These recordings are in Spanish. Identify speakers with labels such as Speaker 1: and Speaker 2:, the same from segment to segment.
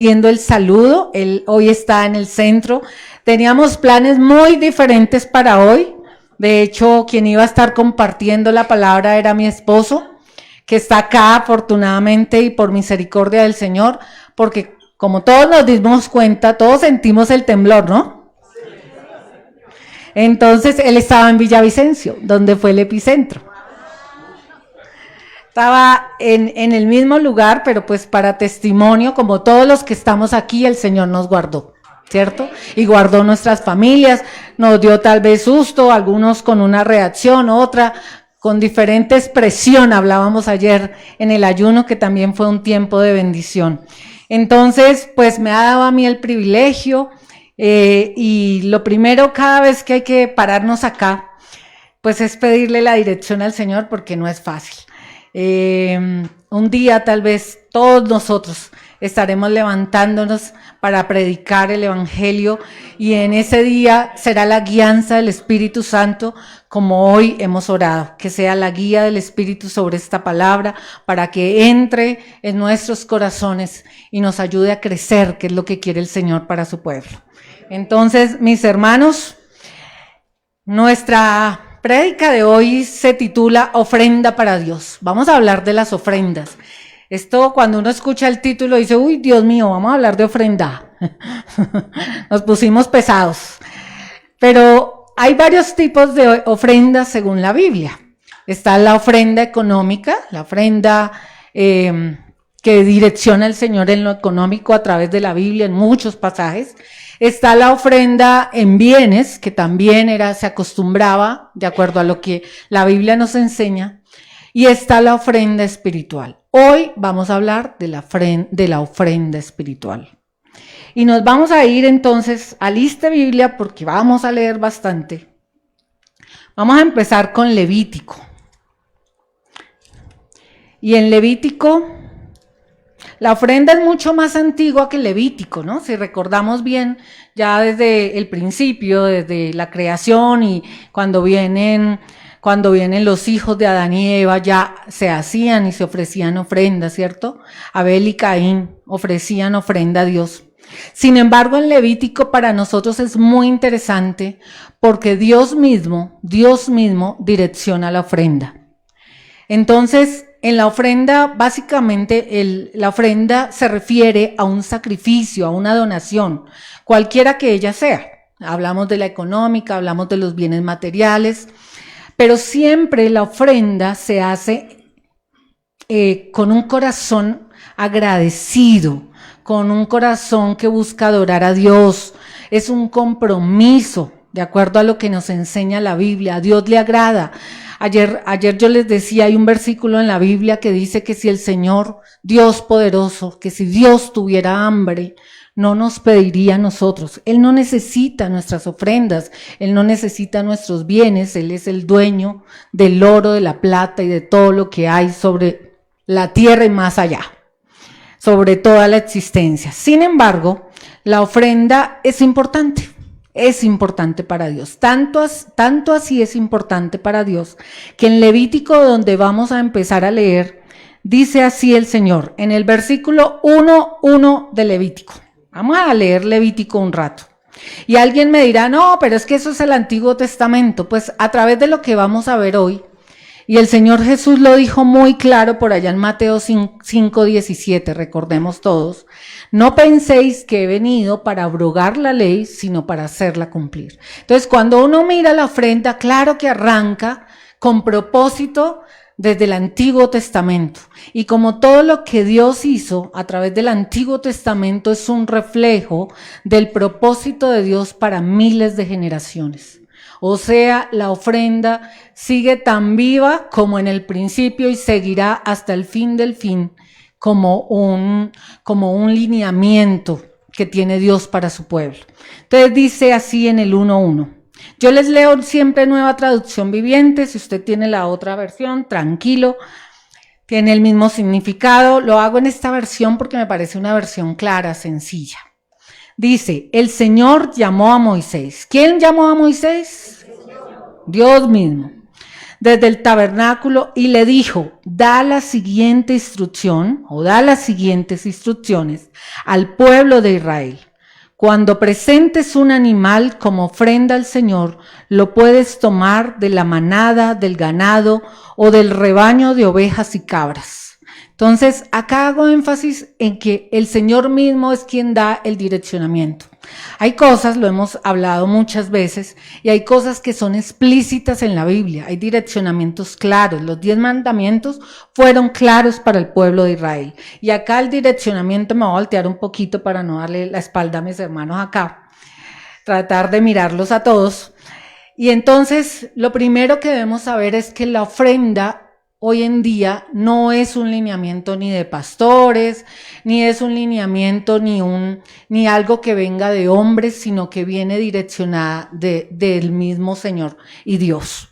Speaker 1: Haciendo el saludo, él hoy está en el centro. Teníamos planes muy diferentes para hoy. De hecho, quien iba a estar compartiendo la palabra era mi esposo, que está acá afortunadamente y por misericordia del Señor, porque como todos nos dimos cuenta, todos sentimos el temblor, ¿no? Entonces, él estaba en Villavicencio, donde fue el epicentro. Estaba en el mismo lugar, pero pues para testimonio, como todos los que estamos aquí, el Señor nos guardó, ¿cierto? Y guardó nuestras familias, nos dio tal vez susto, algunos con una reacción, otra con diferente expresión. Hablábamos ayer en el ayuno, que también fue un tiempo de bendición. Entonces, pues me ha dado a mí el privilegio, y lo primero cada vez que hay que pararnos acá, pues es pedirle la dirección al Señor, porque no es fácil. Un día tal vez todos nosotros estaremos levantándonos para predicar el Evangelio, y en ese día será la guianza del Espíritu Santo, como hoy hemos orado, que sea la guía del Espíritu sobre esta palabra para que entre en nuestros corazones y nos ayude a crecer, que es lo que quiere el Señor para su pueblo. Entonces, mis hermanos, nuestra prédica de hoy se titula Ofrenda para Dios. Vamos a hablar de las ofrendas. Esto, cuando uno escucha el título, dice, uy, Dios mío, vamos a hablar de ofrenda. Nos pusimos pesados. Pero hay varios tipos de ofrendas según la Biblia. Está la ofrenda económica, la ofrenda que direcciona el Señor en lo económico a través de la Biblia en muchos pasajes. Está la ofrenda en bienes, que también se acostumbraba de acuerdo a lo que la Biblia nos enseña. Y está la ofrenda espiritual. Hoy vamos a hablar de la ofrenda espiritual. Y nos vamos a ir entonces a Liste Biblia, porque vamos a leer bastante. Vamos a empezar con Levítico. Y en Levítico, la ofrenda es mucho más antigua que Levítico, ¿no? Si recordamos bien, ya desde el principio, desde la creación, y cuando vienen los hijos de Adán y Eva, ya se hacían y se ofrecían ofrendas, ¿cierto? Abel y Caín ofrecían ofrenda a Dios. Sin embargo, en Levítico para nosotros es muy interesante, porque Dios mismo direcciona la ofrenda. Entonces, en la ofrenda, básicamente, la ofrenda se refiere a un sacrificio, a una donación, cualquiera que ella sea. Hablamos de la económica, hablamos de los bienes materiales, pero siempre la ofrenda se hace con un corazón agradecido, con un corazón que busca adorar a Dios. Es un compromiso, de acuerdo a lo que nos enseña la Biblia. A Dios le agrada. Ayer yo les decía, hay un versículo en la Biblia que dice que si el Señor, Dios poderoso, que si Dios tuviera hambre, no nos pediría a nosotros. Él no necesita nuestras ofrendas, Él no necesita nuestros bienes. Él es el dueño del oro, de la plata y de todo lo que hay sobre la tierra y más allá, sobre toda la existencia. Sin embargo, la ofrenda es importante para Dios. Tanto así es importante para Dios, que en Levítico, donde vamos a empezar a leer, dice así el Señor, en el versículo 1:1 de Levítico. Vamos a leer Levítico un rato. Y alguien me dirá, no, pero es que eso es el Antiguo Testamento. Pues a través de lo que vamos a ver hoy, y el Señor Jesús lo dijo muy claro por allá en Mateo 5:17, recordemos todos, no penséis que he venido para abrogar la ley, sino para hacerla cumplir. Entonces, cuando uno mira la ofrenda, claro que arranca con propósito desde el Antiguo Testamento. Y como todo lo que Dios hizo a través del Antiguo Testamento es un reflejo del propósito de Dios para miles de generaciones. O sea, la ofrenda sigue tan viva como en el principio y seguirá hasta el fin del fin, como un lineamiento que tiene Dios para su pueblo. Entonces dice así en el 1:1. Yo les leo siempre Nueva Traducción Viviente. Si usted tiene la otra versión, tranquilo, tiene el mismo significado. Lo hago en esta versión porque me parece una versión clara, sencilla. Dice, el Señor llamó a Moisés. ¿Quién llamó a Moisés? Dios mismo. desde el tabernáculo y le dijo, da las siguientes instrucciones al pueblo de Israel. Cuando presentes un animal como ofrenda al Señor, lo puedes tomar de la manada, del ganado o del rebaño de ovejas y cabras. Entonces, acá hago énfasis en que el Señor mismo es quien da el direccionamiento. Hay cosas, lo hemos hablado muchas veces, y hay cosas que son explícitas en la Biblia. Hay direccionamientos claros. Los 10 mandamientos fueron claros para el pueblo de Israel. Y acá el direccionamiento, me voy a voltear un poquito para no darle la espalda a mis hermanos acá. Tratar de mirarlos a todos. Y entonces, lo primero que debemos saber es que la ofrenda hoy en día no es un lineamiento ni de pastores, ni es un lineamiento ni algo que venga de hombres, sino que viene direccionada del mismo Señor y Dios.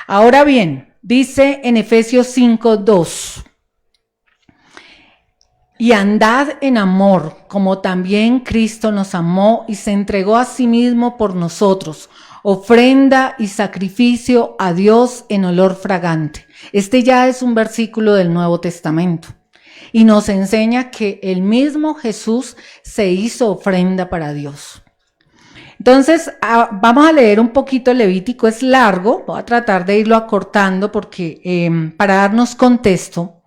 Speaker 1: Ahora bien, dice en Efesios 5:2, y andad en amor, como también Cristo nos amó y se entregó a sí mismo por nosotros, ofrenda y sacrificio a Dios en olor fragante. Este ya es un versículo del Nuevo Testamento y nos enseña que el mismo Jesús se hizo ofrenda para Dios. Entonces, vamos a leer un poquito el Levítico, es largo, voy a tratar de irlo acortando porque para darnos contexto.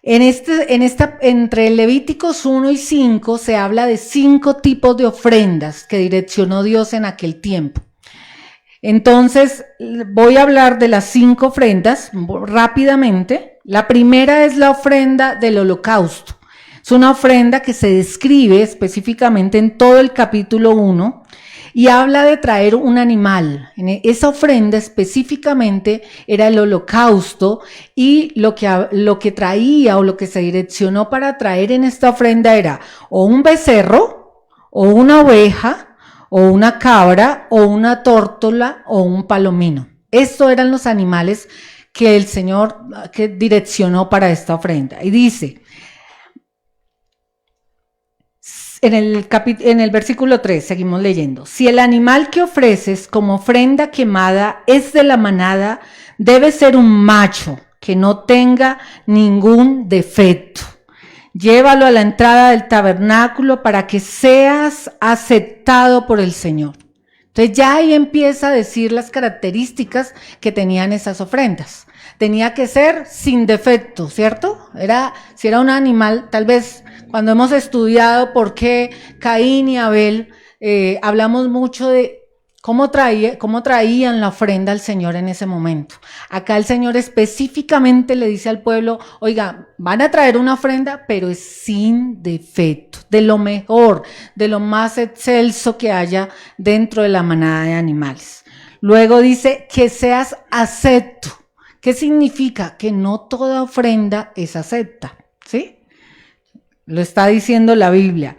Speaker 1: Entre Levíticos 1 y 5 se habla de 5 tipos de ofrendas que direccionó Dios en aquel tiempo. Entonces, voy a hablar de las 5 ofrendas rápidamente. La primera es la ofrenda del holocausto. Es una ofrenda que se describe específicamente en todo el capítulo 1 y habla de traer un animal. Esa ofrenda específicamente era el holocausto y lo que traía o lo que se direccionó para traer en esta ofrenda era o un becerro o una oveja, o una cabra, o una tórtola, o un palomino. Estos eran los animales que el Señor direccionó para esta ofrenda. Y dice, en el versículo 3, seguimos leyendo, si el animal que ofreces como ofrenda quemada es de la manada, debe ser un macho que no tenga ningún defecto. Llévalo a la entrada del tabernáculo para que seas aceptado por el Señor. Entonces ya ahí empieza a decir las características que tenían esas ofrendas. Tenía que ser sin defecto, ¿cierto? Si era un animal, tal vez cuando hemos estudiado por qué Caín y Abel, hablamos mucho de cómo traían la ofrenda al Señor en ese momento. Acá el Señor específicamente le dice al pueblo, oiga, van a traer una ofrenda, pero es sin defecto, de lo mejor, de lo más excelso que haya dentro de la manada de animales. Luego dice que seas acepto. ¿Qué significa? Que no toda ofrenda es acepta, ¿sí? Lo está diciendo la Biblia.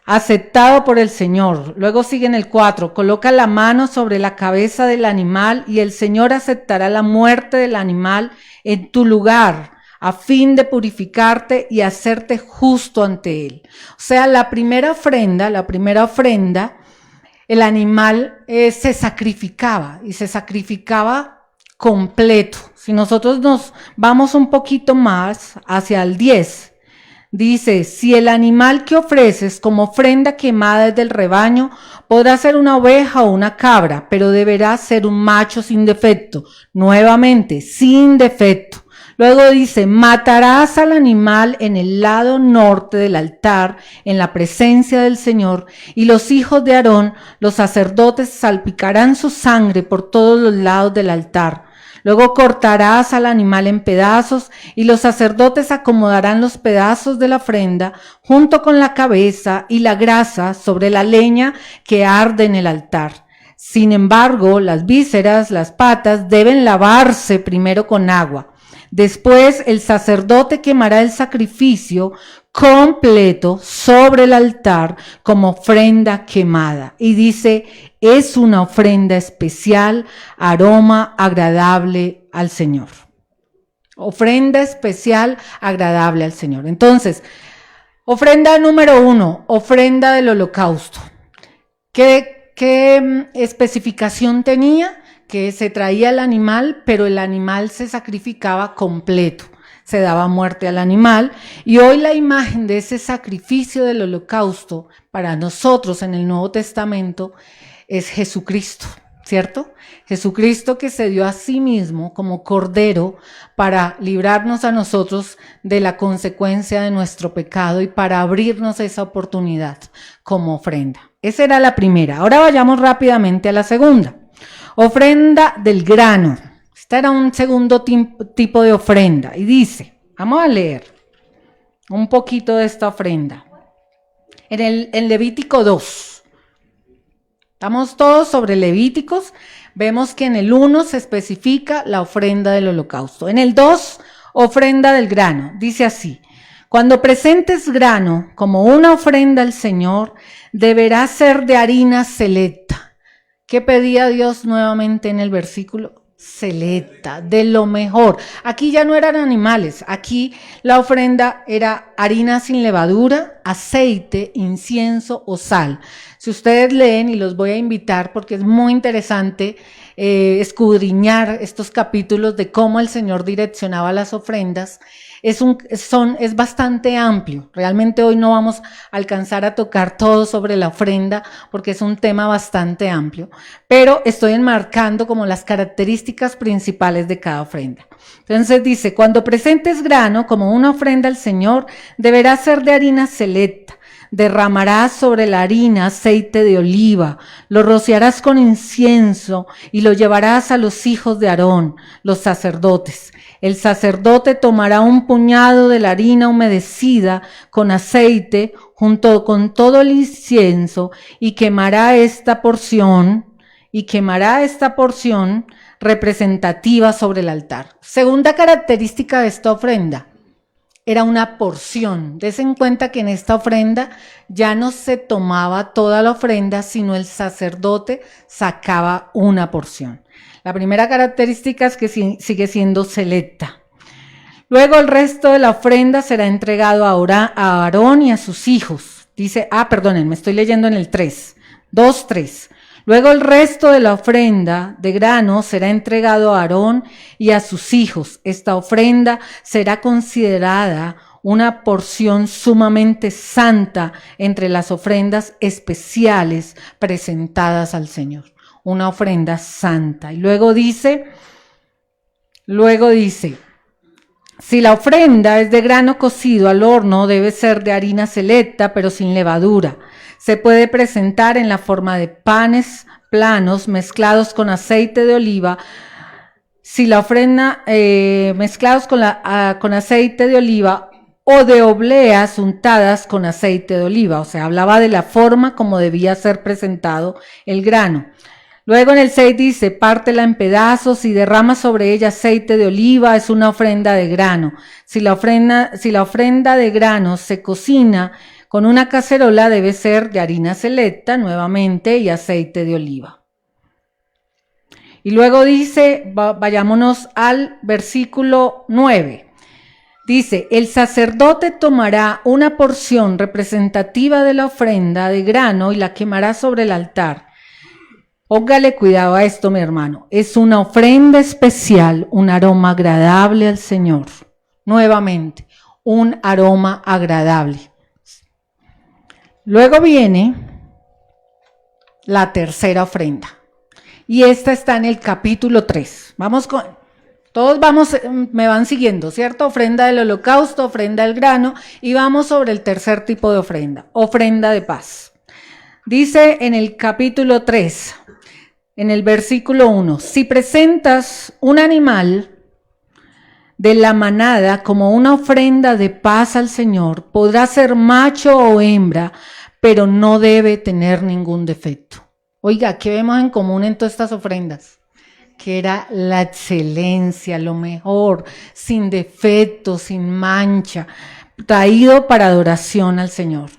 Speaker 1: Aceptado por el Señor. Luego sigue en el 4, coloca la mano sobre la cabeza del animal y el Señor aceptará la muerte del animal en tu lugar a fin de purificarte y hacerte justo ante él. O sea, la primera ofrenda, el animal se sacrificaba y se sacrificaba completo. Si nosotros nos vamos un poquito más hacia el 10, dice, si el animal que ofreces como ofrenda quemada es del rebaño, podrá ser una oveja o una cabra, pero deberá ser un macho sin defecto. Nuevamente, sin defecto. Luego dice, matarás al animal en el lado norte del altar, en la presencia del Señor, y los hijos de Aarón, los sacerdotes, salpicarán su sangre por todos los lados del altar. Luego cortarás al animal en pedazos y los sacerdotes acomodarán los pedazos de la ofrenda junto con la cabeza y la grasa sobre la leña que arde en el altar. Sin embargo, las vísceras, las patas, deben lavarse primero con agua. Después el sacerdote quemará el sacrificio completo sobre el altar como ofrenda quemada. Y dice, es una ofrenda especial, aroma agradable al Señor. Ofrenda especial, agradable al Señor. Entonces, ofrenda número 1, ofrenda del holocausto. ¿Qué especificación tenía? que se traía el animal, pero el animal se sacrificaba completo, se daba muerte al animal, y hoy la imagen de ese sacrificio del holocausto para nosotros en el Nuevo Testamento es Jesucristo, ¿cierto? Jesucristo que se dio a sí mismo como cordero para librarnos a nosotros de la consecuencia de nuestro pecado y para abrirnos esa oportunidad como ofrenda. Esa era la primera. Ahora vayamos rápidamente a la segunda. Ofrenda del grano. Este era un segundo tipo de ofrenda. Y dice, vamos a leer un poquito de esta ofrenda. En Levítico 2. Estamos todos sobre Levíticos. Vemos que en el 1 se especifica la ofrenda del holocausto. En el 2, ofrenda del grano. Dice así, cuando presentes grano como una ofrenda al Señor, deberá ser de harina selecta. ¿Qué pedía Dios nuevamente en el versículo? Selecta, de lo mejor. Aquí ya no eran animales, aquí la ofrenda era harina sin levadura, aceite, incienso o sal. Si ustedes leen, y los voy a invitar porque es muy interesante escudriñar estos capítulos de cómo el Señor direccionaba las ofrendas, es bastante amplio. Realmente hoy no vamos a alcanzar a tocar todo sobre la ofrenda porque es un tema bastante amplio, pero estoy enmarcando como las características principales de cada ofrenda. Entonces dice, cuando presentes grano como una ofrenda al Señor, deberá ser de harina selecta. Derramarás sobre la harina aceite de oliva, lo rociarás con incienso y lo llevarás a los hijos de Aarón, los sacerdotes. El sacerdote tomará un puñado de la harina humedecida con aceite junto con todo el incienso y quemará esta porción representativa sobre el altar. Segunda característica de esta ofrenda. Era una porción. Dese en cuenta que en esta ofrenda ya no se tomaba toda la ofrenda, sino el sacerdote sacaba una porción. La primera característica es que sigue siendo selecta. Luego el resto de la ofrenda será entregado a Aarón y a sus hijos. Dice, me estoy leyendo en el 3, 2:3. Luego el resto de la ofrenda de grano será entregado a Aarón y a sus hijos. Esta ofrenda será considerada una porción sumamente santa entre las ofrendas especiales presentadas al Señor. Una ofrenda santa. Y luego dice, si la ofrenda es de grano cocido al horno, debe ser de harina selecta, pero sin levadura. Se puede presentar en la forma de panes planos mezclados con aceite de oliva. Si la ofrenda mezclados con aceite de oliva o de obleas untadas con aceite de oliva. O sea, hablaba de la forma como debía ser presentado el grano. Luego en el 6 dice, pártela en pedazos y derrama sobre ella aceite de oliva, es una ofrenda de grano. Si la ofrenda de grano se cocina con una cacerola, debe ser de harina selecta nuevamente y aceite de oliva. Y luego dice, vayámonos al versículo 9. Dice, el sacerdote tomará una porción representativa de la ofrenda de grano y la quemará sobre el altar. Póngale cuidado a esto, mi hermano. Es una ofrenda especial, un aroma agradable al Señor. Nuevamente, un aroma agradable. Luego viene la tercera ofrenda. Y esta está en el capítulo 3. Me van siguiendo, ¿cierto? Ofrenda del holocausto, ofrenda del grano. Y vamos sobre el tercer tipo de ofrenda, ofrenda de paz. Dice en el capítulo 3, en el versículo 1, si presentas un animal de la manada como una ofrenda de paz al Señor, podrá ser macho o hembra, pero no debe tener ningún defecto. Oiga, ¿qué vemos en común en todas estas ofrendas? Que era la excelencia, lo mejor, sin defecto, sin mancha, traído para adoración al Señor.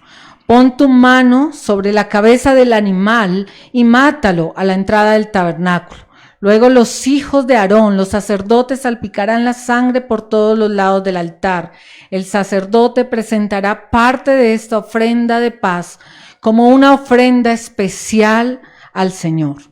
Speaker 1: Pon tu mano sobre la cabeza del animal y mátalo a la entrada del tabernáculo. Luego los hijos de Aarón, los sacerdotes, salpicarán la sangre por todos los lados del altar. El sacerdote presentará parte de esta ofrenda de paz como una ofrenda especial al Señor.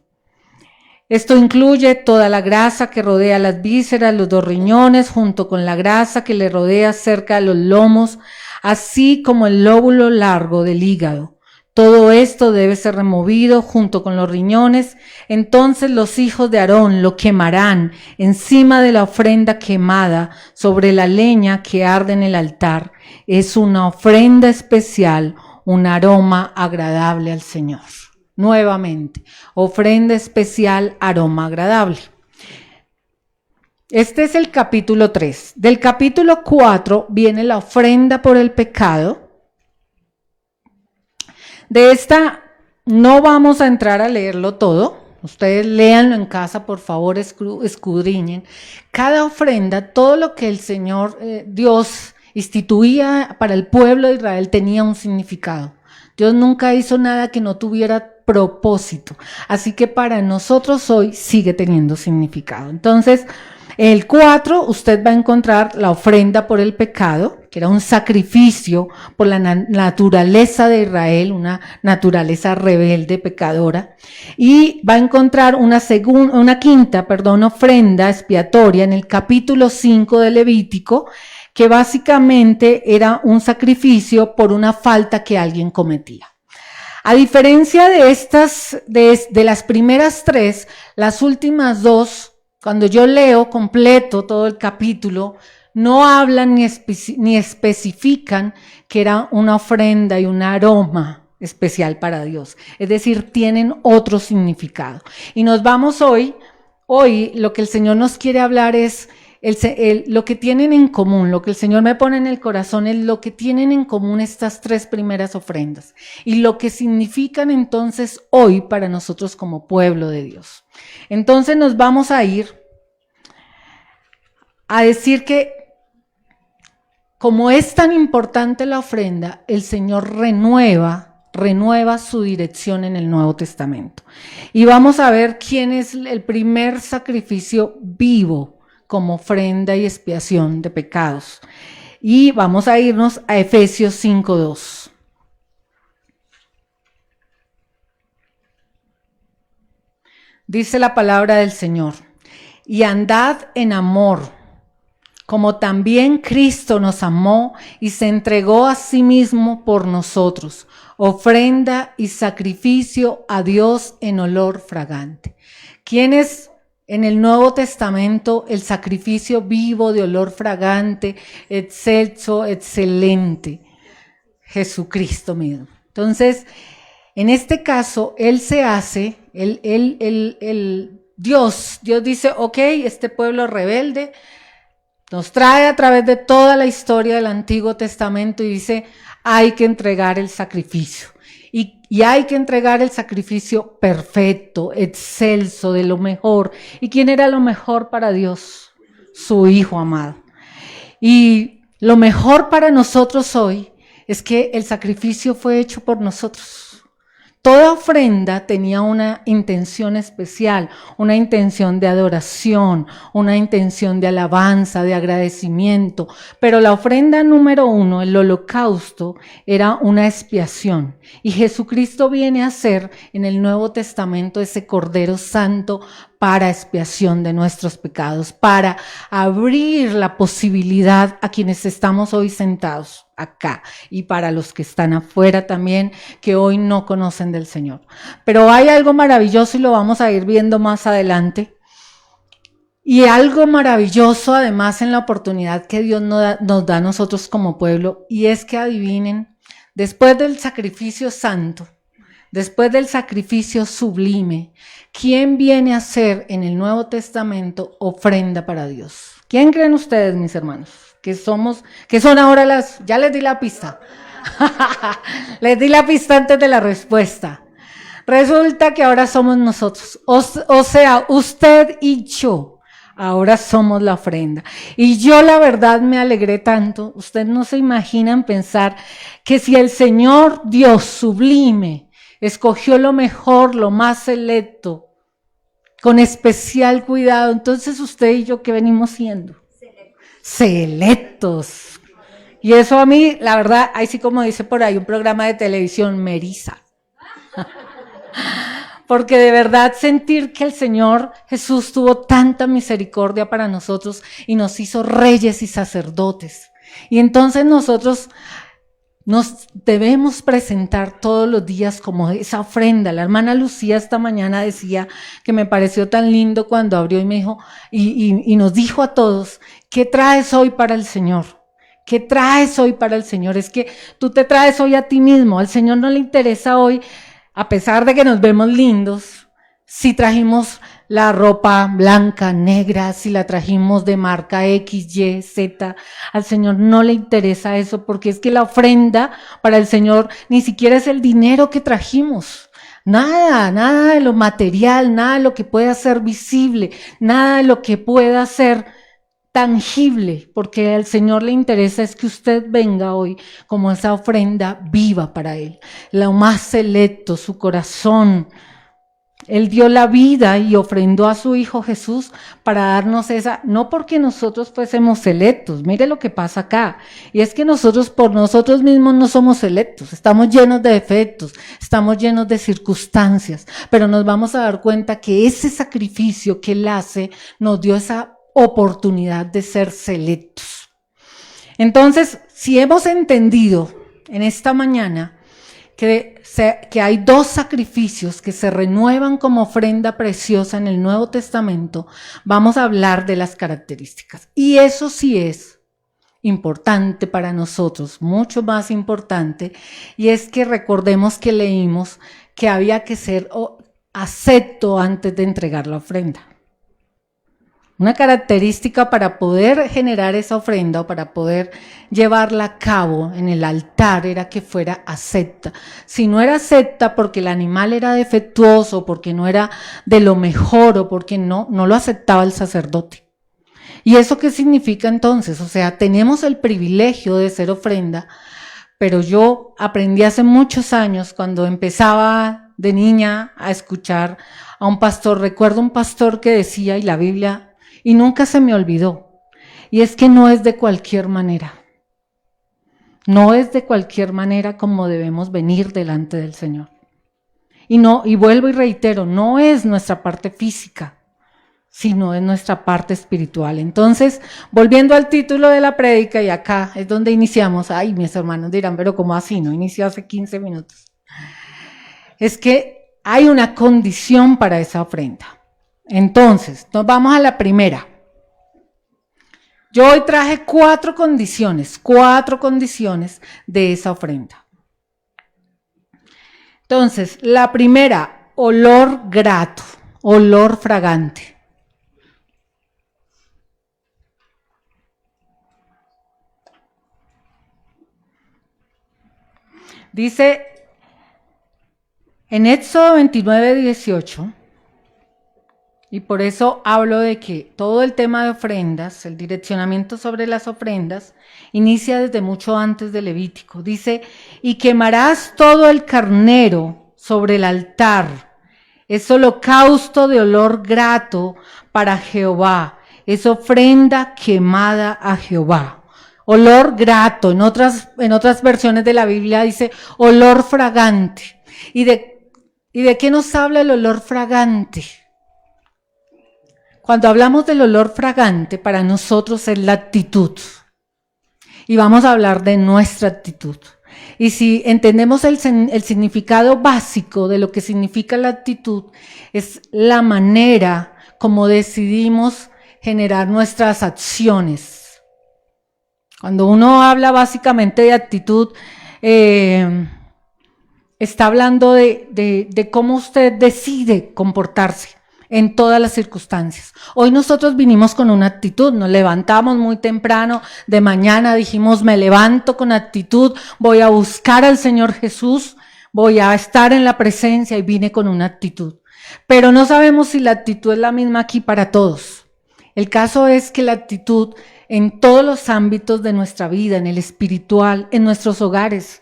Speaker 1: Esto incluye toda la grasa que rodea las vísceras, los dos riñones, junto con la grasa que le rodea cerca de los lomos, así como el lóbulo largo del hígado. Todo esto debe ser removido junto con los riñones. Entonces los hijos de Aarón lo quemarán encima de la ofrenda quemada sobre la leña que arde en el altar. Es una ofrenda especial, un aroma agradable al Señor. Nuevamente, ofrenda especial, aroma agradable. Este es el capítulo 3. Del capítulo 4 viene la ofrenda por el pecado. De esta no vamos a entrar a leerlo todo. Ustedes léanlo en casa, por favor, escudriñen. Cada ofrenda, todo lo que el Señor Dios instituía para el pueblo de Israel tenía un significado. Dios nunca hizo nada que no tuviera propósito. Así que para nosotros hoy sigue teniendo significado. Entonces, el 4, usted va a encontrar la ofrenda por el pecado, que era un sacrificio por la naturaleza de Israel, una naturaleza rebelde, pecadora. Y va a encontrar una quinta ofrenda expiatoria en el capítulo 5 de Levítico, que básicamente era un sacrificio por una falta que alguien cometía. A diferencia de estas, de las primeras 3, las últimas 2, cuando yo leo completo todo el capítulo, no hablan ni especifican que era una ofrenda y un aroma especial para Dios. Es decir, tienen otro significado. Y nos vamos hoy lo que el Señor nos quiere hablar es lo que tienen en común, lo que el Señor me pone en el corazón es lo que tienen en común estas 3 primeras ofrendas y lo que significan entonces hoy para nosotros como pueblo de Dios. Entonces nos vamos a ir a decir que como es tan importante la ofrenda, el Señor renueva su dirección en el Nuevo Testamento. Y vamos a ver quién es el primer sacrificio vivo como ofrenda y expiación de pecados. Y vamos a irnos a Efesios 5:2. Dice la palabra del Señor: y andad en amor, como también Cristo nos amó y se entregó a sí mismo por nosotros, ofrenda y sacrificio a Dios en olor fragante. ¿Quién es en el Nuevo Testamento el sacrificio vivo de olor fragante, excelso, excelente? Jesucristo mismo. Entonces, en este caso, Él se hace, Dios dice, ok, este pueblo rebelde nos trae a través de toda la historia del Antiguo Testamento y dice, hay que entregar el sacrificio. Y hay que entregar el sacrificio perfecto, excelso, de lo mejor. ¿Y quién era lo mejor para Dios? Su Hijo amado. Y lo mejor para nosotros hoy es que el sacrificio fue hecho por nosotros. Toda ofrenda tenía una intención especial, una intención de adoración, una intención de alabanza, de agradecimiento. Pero la ofrenda número 1, el holocausto, era una expiación. Y Jesucristo viene a ser en el Nuevo Testamento ese Cordero Santo para expiación de nuestros pecados, para abrir la posibilidad a quienes estamos hoy sentados acá y para los que están afuera también, que hoy no conocen del Señor. Pero hay algo maravilloso y lo vamos a ir viendo más adelante. Y algo maravilloso además en la oportunidad que Dios nos da a nosotros como pueblo, y es que adivinen, después del sacrificio santo, después del sacrificio sublime, ¿quién viene a ser en el Nuevo Testamento ofrenda para Dios? ¿Quién creen ustedes, mis hermanos? Que son ahora ya les di la pista. Les di la pista antes de la respuesta. Resulta que ahora somos nosotros. O sea, usted y yo. Ahora somos la ofrenda. Y yo la verdad me alegré tanto. Ustedes no se imaginan pensar que si el Señor Dios sublime escogió lo mejor, lo más selecto, con especial cuidado, entonces usted y yo, ¿qué venimos siendo? Selectos. Y eso a mí, la verdad, ahí sí como dice por ahí un programa de televisión, me eriza. porque de verdad sentir que el Señor Jesús tuvo tanta misericordia para nosotros y nos hizo reyes y sacerdotes. Y entonces nosotros nos debemos presentar todos los días como esa ofrenda. La hermana Lucía esta mañana decía que me pareció tan lindo cuando abrió y me dijo, y nos dijo a todos, ¿qué traes hoy para el Señor? ¿Qué traes hoy para el Señor? Es que tú te traes hoy a ti mismo. Al Señor no le interesa hoy, a pesar de que nos vemos lindos, si trajimos la ropa blanca, negra, si la trajimos de marca X, Y, Z, al Señor no le interesa eso, porque es que la ofrenda para el Señor ni siquiera es el dinero que trajimos. Nada de lo material, nada de lo que pueda ser visible, nada de lo que pueda ser tangible, porque al Señor le interesa es que usted venga hoy como esa ofrenda viva para Él, lo más selecto, su corazón. Él dio la vida y ofrendó a su Hijo Jesús para darnos esa, no porque nosotros fuésemos selectos, mire lo que pasa acá, y es que nosotros por nosotros mismos no somos selectos, estamos llenos de defectos, estamos llenos de circunstancias, pero nos vamos a dar cuenta que ese sacrificio que Él hace nos dio esa oportunidad de ser selectos. Entonces, si hemos entendido en esta mañana que hay dos sacrificios que se renuevan como ofrenda preciosa en el Nuevo Testamento, vamos a hablar de las características. Y eso sí es importante para nosotros, mucho más importante, y es que recordemos que leímos que había que ser acepto antes de entregar la ofrenda. Una característica para poder generar esa ofrenda o para poder llevarla a cabo en el altar era que fuera acepta. Si no era acepta porque el animal era defectuoso, porque no era de lo mejor o porque no lo aceptaba el sacerdote. ¿Y eso qué significa entonces? O sea, tenemos el privilegio de ser ofrenda, pero yo aprendí hace muchos años cuando empezaba de niña a escuchar a un pastor. Recuerdo un pastor que decía, y la Biblia, y nunca se me olvidó, y es que no es de cualquier manera. No es de cualquier manera como debemos venir delante del Señor. Y vuelvo y reitero, no es nuestra parte física, sino es nuestra parte espiritual. Entonces, volviendo al título de la prédica, y acá es donde iniciamos, ay, mis hermanos dirán, pero ¿cómo así? No inició hace 15 minutos. Es que hay una condición para esa ofrenda. Entonces, nos vamos a la primera. Yo hoy traje cuatro condiciones de esa ofrenda. Entonces, la primera, olor grato, olor fragante. Dice en Éxodo 29:18, y por eso hablo de que todo el tema de ofrendas, el direccionamiento sobre las ofrendas, inicia desde mucho antes de Levítico. Dice, y quemarás todo el carnero sobre el altar. Es holocausto de olor grato para Jehová. Es ofrenda quemada a Jehová. Olor grato. En otras versiones de la Biblia dice olor fragante. ¿Y de qué nos habla el olor fragante? Cuando hablamos del olor fragante, para nosotros es la actitud. Y vamos a hablar de nuestra actitud. Y si entendemos el significado básico de lo que significa la actitud, es la manera como decidimos generar nuestras acciones. Cuando uno habla básicamente de actitud, está hablando de cómo usted decide comportarse en todas las circunstancias. Hoy nosotros vinimos con una actitud, nos levantamos muy temprano, de mañana dijimos, me levanto con actitud, voy a buscar al Señor Jesús, voy a estar en la presencia, y vine con una actitud. Pero no sabemos si la actitud es la misma aquí para todos. El caso es que la actitud en todos los ámbitos de nuestra vida, en el espiritual, en nuestros hogares,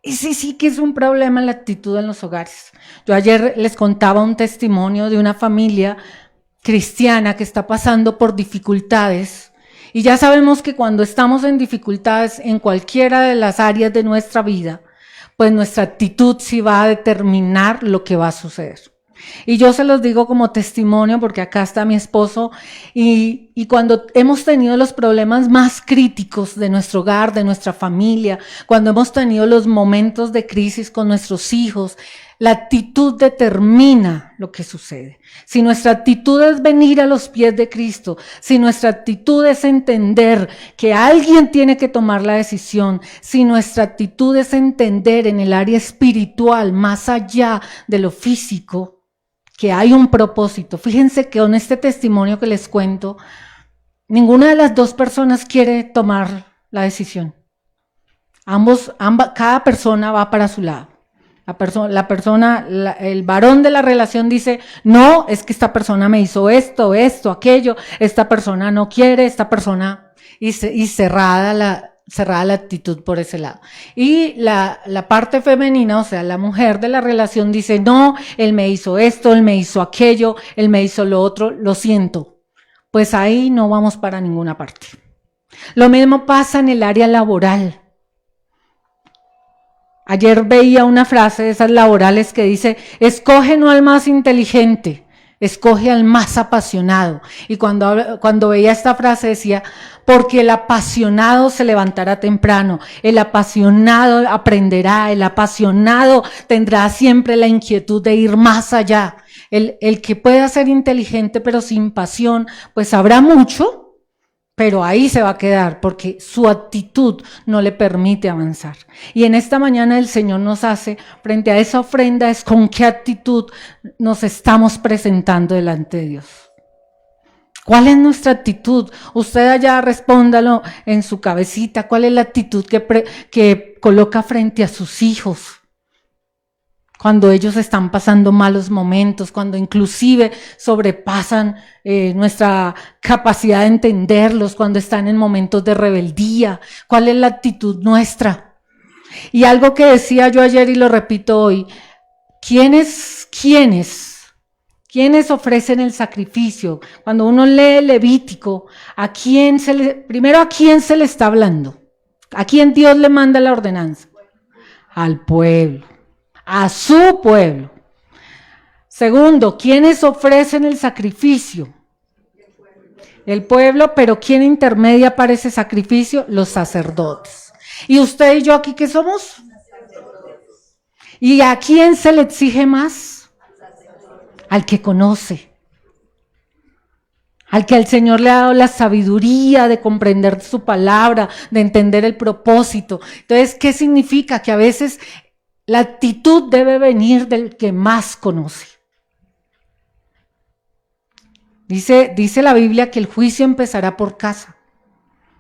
Speaker 1: ese sí que es un problema, la actitud en los hogares. Yo ayer les contaba un testimonio de una familia cristiana que está pasando por dificultades, y ya sabemos que cuando estamos en dificultades en cualquiera de las áreas de nuestra vida, pues nuestra actitud sí va a determinar lo que va a suceder. Y yo se los digo como testimonio porque acá está mi esposo y cuando hemos tenido los problemas más críticos de nuestro hogar, de nuestra familia, cuando hemos tenido los momentos de crisis con nuestros hijos, la actitud determina lo que sucede. Si nuestra actitud es venir a los pies de Cristo, si nuestra actitud es entender que alguien tiene que tomar la decisión, si nuestra actitud es entender en el área espiritual, más allá de lo físico, que hay un propósito. Fíjense que con este testimonio que les cuento, ninguna de las dos personas quiere tomar la decisión. Cada persona va para su lado. El varón de la relación dice, no, es que esta persona me hizo esto, aquello, esta persona no quiere, esta persona, y cerrada la actitud por ese lado. Y la parte femenina, o sea, la mujer de la relación dice, no, él me hizo esto, él me hizo aquello, él me hizo lo otro, lo siento. Pues ahí no vamos para ninguna parte. Lo mismo pasa en el área laboral. Ayer veía una frase de esas laborales que dice, escoge no al más inteligente, escoge al más apasionado. Y cuando veía esta frase decía, porque el apasionado se levantará temprano, el apasionado aprenderá, el apasionado tendrá siempre la inquietud de ir más allá. El que pueda ser inteligente pero sin pasión, pues sabrá mucho, pero ahí se va a quedar porque su actitud no le permite avanzar. Y en esta mañana el Señor nos hace, frente a esa ofrenda, es con qué actitud nos estamos presentando delante de Dios. ¿Cuál es nuestra actitud? Usted allá respóndalo en su cabecita. ¿Cuál es la actitud que coloca frente a sus hijos? Cuando ellos están pasando malos momentos, cuando inclusive sobrepasan nuestra capacidad de entenderlos, cuando están en momentos de rebeldía. ¿Cuál es la actitud nuestra? Y algo que decía yo ayer y lo repito hoy, ¿quiénes ofrecen el sacrificio? Cuando uno lee Levítico, primero a quién se le está hablando? ¿A quién Dios le manda la ordenanza? Al pueblo. A su pueblo. Segundo, ¿quiénes ofrecen el sacrificio? El pueblo, pero ¿quién intermedia para ese sacrificio? Los sacerdotes. ¿Y usted y yo aquí qué somos? ¿Y a quién se le exige más? Al que conoce. Al que el Señor le ha dado la sabiduría de comprender su palabra, de entender el propósito. Entonces, ¿qué significa? Que a veces la actitud debe venir del que más conoce. Dice la Biblia que el juicio empezará por casa,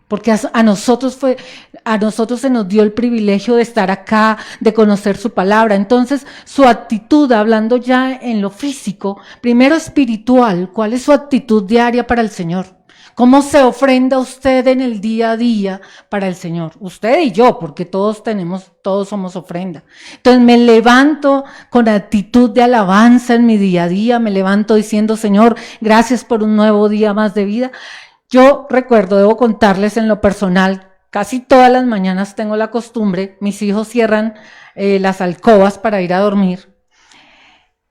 Speaker 1: porque a nosotros se nos dio el privilegio de estar acá, de conocer su palabra. Entonces, su actitud, hablando ya en lo físico, primero espiritual, ¿cuál es su actitud diaria para el Señor? ¿Cómo se ofrenda usted en el día a día para el Señor? Usted y yo, porque todos somos ofrenda. Entonces me levanto con actitud de alabanza en mi día a día, me levanto diciendo, Señor, gracias por un nuevo día más de vida. Yo recuerdo, debo contarles en lo personal, casi todas las mañanas tengo la costumbre, mis hijos cierran las alcobas para ir a dormir.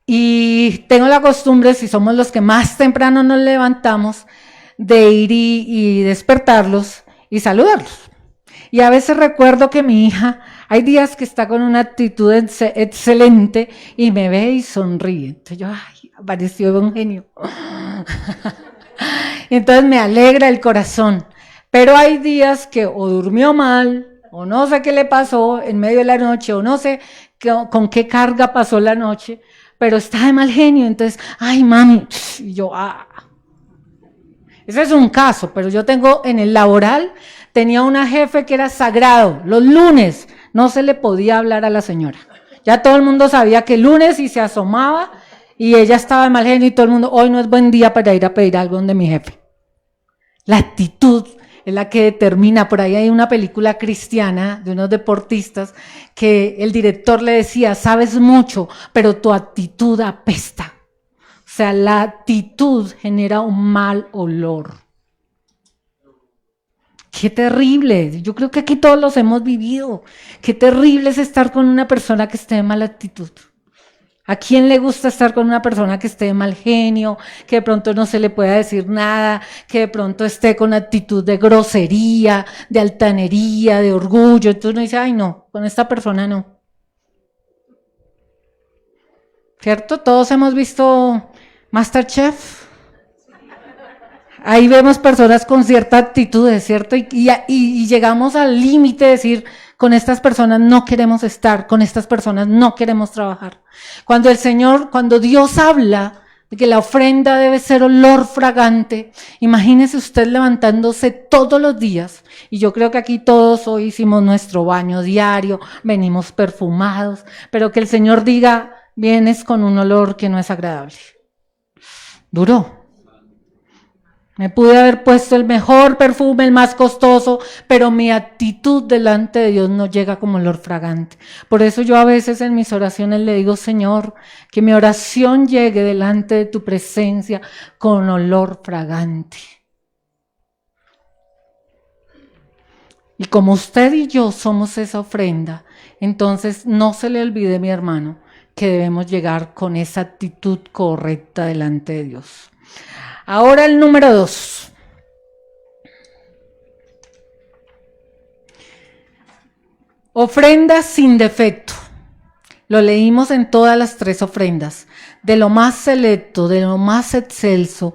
Speaker 1: Y tengo la costumbre, si somos los que más temprano nos levantamos, de ir y despertarlos y saludarlos. Y a veces recuerdo que mi hija, hay días que está con una actitud excelente y me ve y sonríe. Entonces yo, apareció un genio. Y entonces me alegra el corazón. Pero hay días que o durmió mal, o no sé qué le pasó en medio de la noche, o no sé con qué carga pasó la noche, pero está de mal genio. Entonces, ay mami, y yo, ese es un caso, pero yo tengo en el laboral, tenía una jefe que era sagrado. Los lunes no se le podía hablar a la señora. Ya todo el mundo sabía que el lunes y se asomaba y ella estaba de mal genio y todo el mundo, hoy no es buen día para ir a pedir algo donde mi jefe. La actitud es la que determina. Por ahí hay una película cristiana de unos deportistas que el director le decía, sabes mucho, pero tu actitud apesta. O sea, la actitud genera un mal olor. Qué terrible. Yo creo que aquí todos los hemos vivido. Qué terrible es estar con una persona que esté de mala actitud. ¿A quién le gusta estar con una persona que esté de mal genio, que de pronto no se le pueda decir nada, que de pronto esté con actitud de grosería, de altanería, de orgullo? Entonces uno dice, ay no, con esta persona no. ¿Cierto? Todos hemos visto MasterChef. Ahí vemos personas con cierta actitud, ¿cierto? Y llegamos al límite de decir, con estas personas no queremos estar, con estas personas no queremos trabajar. Cuando Dios habla de que la ofrenda debe ser olor fragante, imagínese usted levantándose todos los días, y yo creo que aquí todos hoy hicimos nuestro baño diario, venimos perfumados, pero que el Señor diga, vienes con un olor que no es agradable. Duro. Me pude haber puesto el mejor perfume, el más costoso, pero mi actitud delante de Dios no llega como olor fragante. Por eso yo a veces en mis oraciones le digo, Señor, que mi oración llegue delante de tu presencia con olor fragante. Y como usted y yo somos esa ofrenda, entonces no se le olvide, mi hermano, que debemos llegar con esa actitud correcta delante de Dios. Ahora el número 2. Ofrenda sin defecto. Lo leímos en todas las 3 ofrendas. De lo más selecto, de lo más excelso,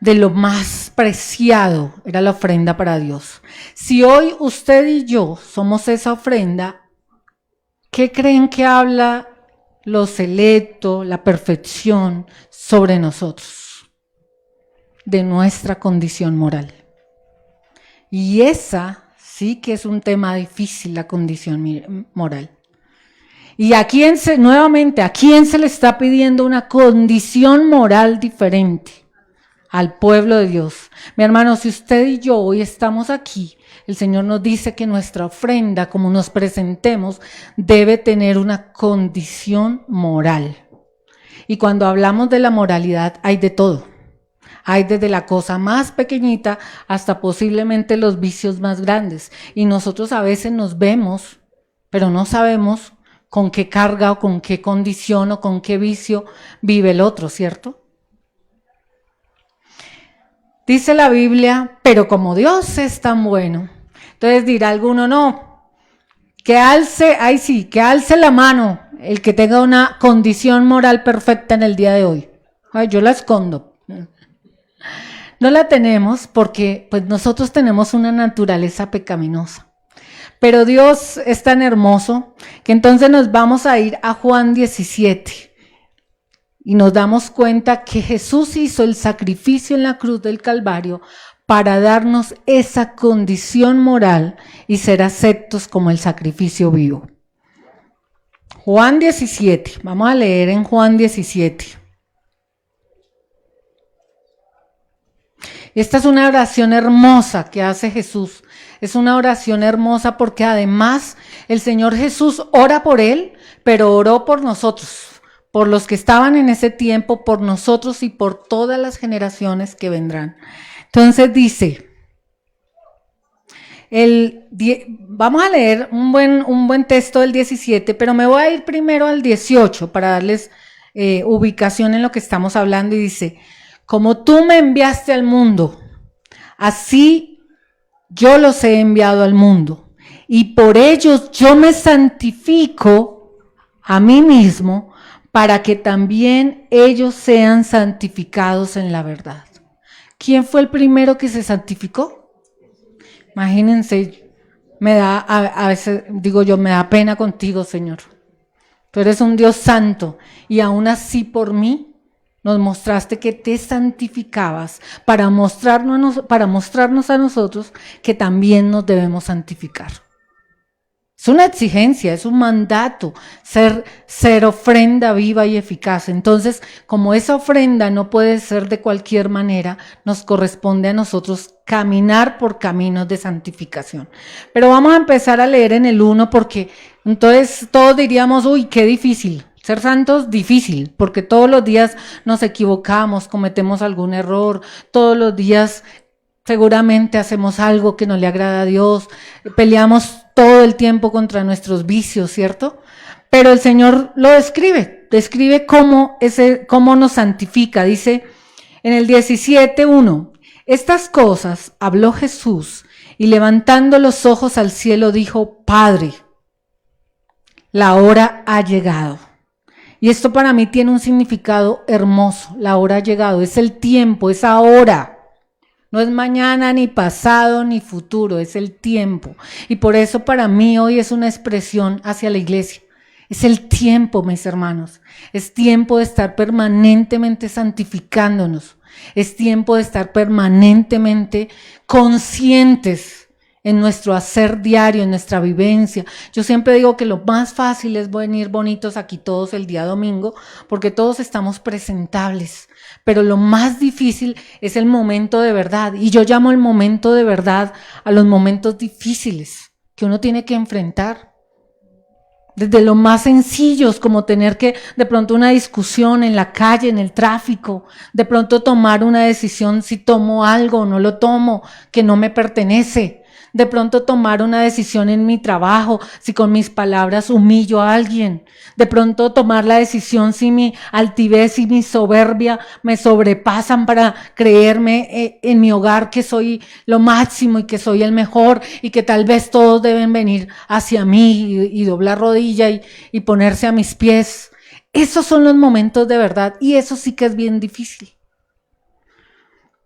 Speaker 1: de lo más preciado era la ofrenda para Dios. Si hoy usted y yo somos esa ofrenda, ¿qué creen que habla lo selecto, la perfección sobre nosotros? De nuestra condición moral. Y esa sí que es un tema difícil, la condición moral. Y nuevamente, ¿a quién se le está pidiendo una condición moral diferente? Al pueblo de Dios. Mi hermano, si usted y yo hoy estamos aquí, el Señor nos dice que nuestra ofrenda, como nos presentemos, debe tener una condición moral. Y cuando hablamos de la moralidad, hay de todo. Hay desde la cosa más pequeñita hasta posiblemente los vicios más grandes. Y nosotros a veces nos vemos, pero no sabemos con qué carga o con qué condición o con qué vicio vive el otro, ¿cierto? Dice la Biblia, pero como Dios es tan bueno. Entonces dirá alguno, no, que alce la mano el que tenga una condición moral perfecta en el día de hoy. Ay, yo la escondo. No la tenemos porque pues nosotros tenemos una naturaleza pecaminosa. Pero Dios es tan hermoso que entonces nos vamos a ir a Juan 17 y nos damos cuenta que Jesús hizo el sacrificio en la cruz del Calvario para darnos esa condición moral y ser aceptos como el sacrificio vivo. Juan 17, vamos a leer en Juan 17. Esta es una oración hermosa que hace Jesús. Es una oración hermosa porque además el Señor Jesús ora por él, pero oró por nosotros, por los que estaban en ese tiempo, por nosotros y por todas las generaciones que vendrán. Entonces dice, vamos a leer un buen texto del 17, pero me voy a ir primero al 18 para darles ubicación en lo que estamos hablando. Y dice, como tú me enviaste al mundo, así yo los he enviado al mundo. Y por ellos yo me santifico a mí mismo para que también ellos sean santificados en la verdad. ¿Quién fue el primero que se santificó? Imagínense, a veces digo yo, me da pena contigo, Señor. Tú eres un Dios santo y aún así por mí nos mostraste que te santificabas para mostrarnos a nosotros que también nos debemos santificar. Es una exigencia, es un mandato, ser ofrenda viva y eficaz. Entonces, como esa ofrenda no puede ser de cualquier manera, nos corresponde a nosotros caminar por caminos de santificación. Pero vamos a empezar a leer en el 1 porque entonces todos diríamos, uy, qué difícil. Ser santos, difícil, porque todos los días nos equivocamos, cometemos algún error, todos los días seguramente hacemos algo que no le agrada a Dios, peleamos todo el tiempo contra nuestros vicios, ¿cierto? Pero el Señor lo describe cómo nos santifica. Dice en el 17:1, estas cosas habló Jesús y levantando los ojos al cielo dijo, Padre, la hora ha llegado. Y esto para mí tiene un significado hermoso. La hora ha llegado, es el tiempo, es ahora. No es mañana, ni pasado, ni futuro, es el tiempo. Y por eso para mí hoy es una expresión hacia la iglesia. Es el tiempo, mis hermanos. Es tiempo de estar permanentemente santificándonos. Es tiempo de estar permanentemente conscientes en nuestro hacer diario, en nuestra vivencia. Yo siempre digo que lo más fácil es venir bonitos aquí todos el día domingo, porque todos estamos presentables. Pero lo más difícil es el momento de verdad. Y yo llamo el momento de verdad a los momentos difíciles que uno tiene que enfrentar. Desde lo más sencillos, como tener que de pronto una discusión en la calle, en el tráfico, de pronto tomar una decisión si tomo algo o no lo tomo, que no me pertenece. De pronto tomar una decisión en mi trabajo, si con mis palabras humillo a alguien. De pronto tomar la decisión si mi altivez y mi soberbia me sobrepasan para creerme en mi hogar que soy lo máximo y que soy el mejor y que tal vez todos deben venir hacia mí y doblar rodilla y ponerse a mis pies. Esos son los momentos de verdad y eso sí que es bien difícil.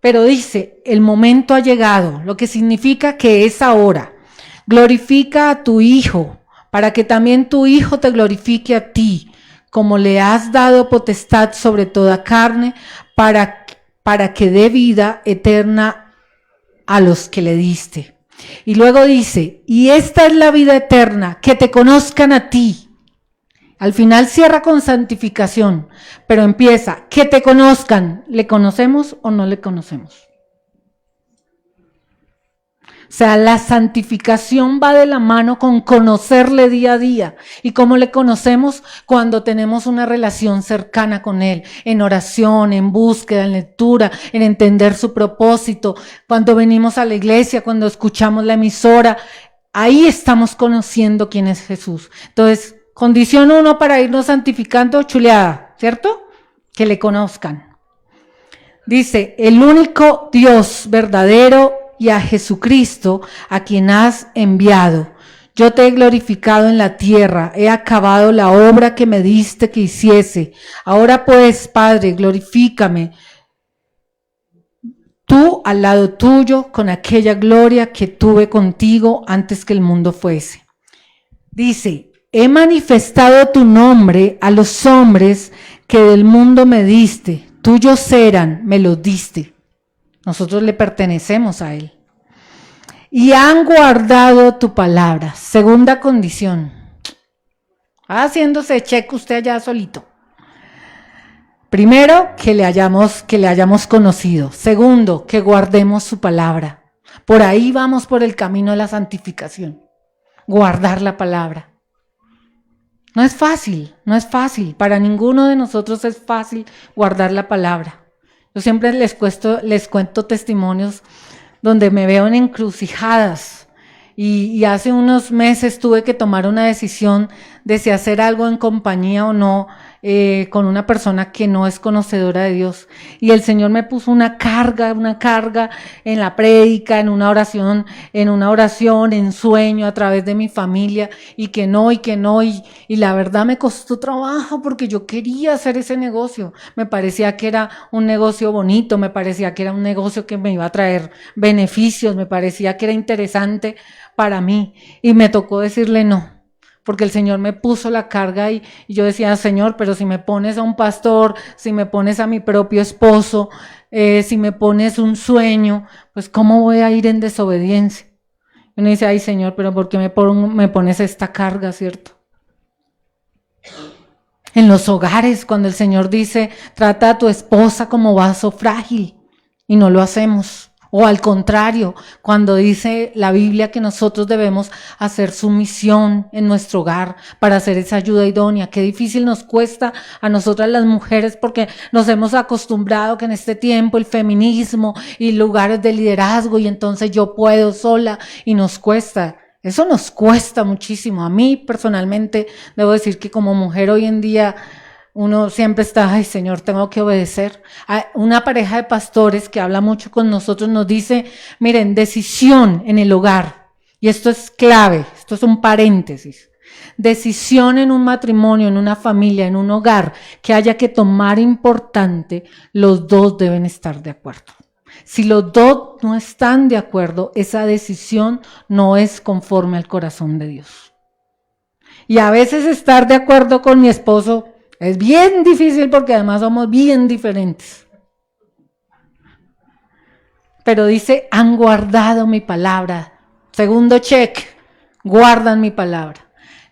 Speaker 1: Pero dice, el momento ha llegado, lo que significa que es ahora. Glorifica a tu Hijo, para que también tu Hijo te glorifique a ti, como le has dado potestad sobre toda carne, para que dé vida eterna a los que le diste. Y luego dice, y esta es la vida eterna, que te conozcan a ti. Al final cierra con santificación, pero empieza, que te conozcan, ¿le conocemos o no le conocemos? O sea, la santificación va de la mano con conocerle día a día. ¿Y cómo le conocemos? Cuando tenemos una relación cercana con Él, en oración, en búsqueda, en lectura, en entender su propósito, cuando venimos a la iglesia, cuando escuchamos la emisora, ahí estamos conociendo quién es Jesús. Entonces, condición 1 para irnos santificando, chuleada, ¿cierto? Que le conozcan. Dice, el único Dios verdadero y a Jesucristo a quien has enviado. Yo te he glorificado en la tierra, he acabado la obra que me diste que hiciese. Ahora pues, Padre, glorifícame tú al lado tuyo con aquella gloria que tuve contigo antes que el mundo fuese. Dice, he manifestado tu nombre a los hombres que del mundo me diste. Tuyos eran, me los diste. Nosotros le pertenecemos a Él. Y han guardado tu palabra. Segunda condición. Haciéndose cheque usted allá solito. Primero, que le hayamos conocido. Segundo, que guardemos su palabra. Por ahí vamos por el camino de la santificación. Guardar la palabra. No es fácil, para ninguno de nosotros es fácil guardar la palabra. Yo siempre les cuento testimonios donde me veo en encrucijadas y hace unos meses tuve que tomar una decisión de si hacer algo en compañía o no con una persona que no es conocedora de Dios. Y el Señor me puso una carga en la prédica, en una oración, en sueño a través de mi familia, y la verdad me costó trabajo porque yo quería hacer ese negocio. Me parecía que era un negocio bonito, me parecía que era un negocio que me iba a traer beneficios, me parecía que era interesante para mí, y me tocó decirle no. Porque el Señor me puso la carga y yo decía, Señor, pero si me pones a un pastor, si me pones a mi propio esposo, si me pones un sueño, pues ¿cómo voy a ir en desobediencia? Y uno dice, ay Señor, pero ¿por qué me pones esta carga, cierto? En los hogares, cuando el Señor dice, trata a tu esposa como vaso frágil, y no lo hacemos. O al contrario, cuando dice la Biblia que nosotros debemos hacer sumisión en nuestro hogar para hacer esa ayuda idónea. Qué difícil nos cuesta a nosotras las mujeres porque nos hemos acostumbrado que en este tiempo el feminismo y lugares de liderazgo y entonces yo puedo sola y nos cuesta. Eso nos cuesta muchísimo. A mí personalmente debo decir que como mujer hoy en día uno siempre está, ay Señor, tengo que obedecer. Una pareja de pastores que habla mucho con nosotros nos dice, miren, decisión en el hogar. Y esto es clave, esto es un paréntesis. Decisión en un matrimonio, en una familia, en un hogar que haya que tomar importante, los dos deben estar de acuerdo. Si los dos no están de acuerdo, esa decisión no es conforme al corazón de Dios. Y a veces estar de acuerdo con mi esposo es bien difícil porque además somos bien diferentes. Pero dice, han guardado mi palabra. Segundo check, guardan mi palabra.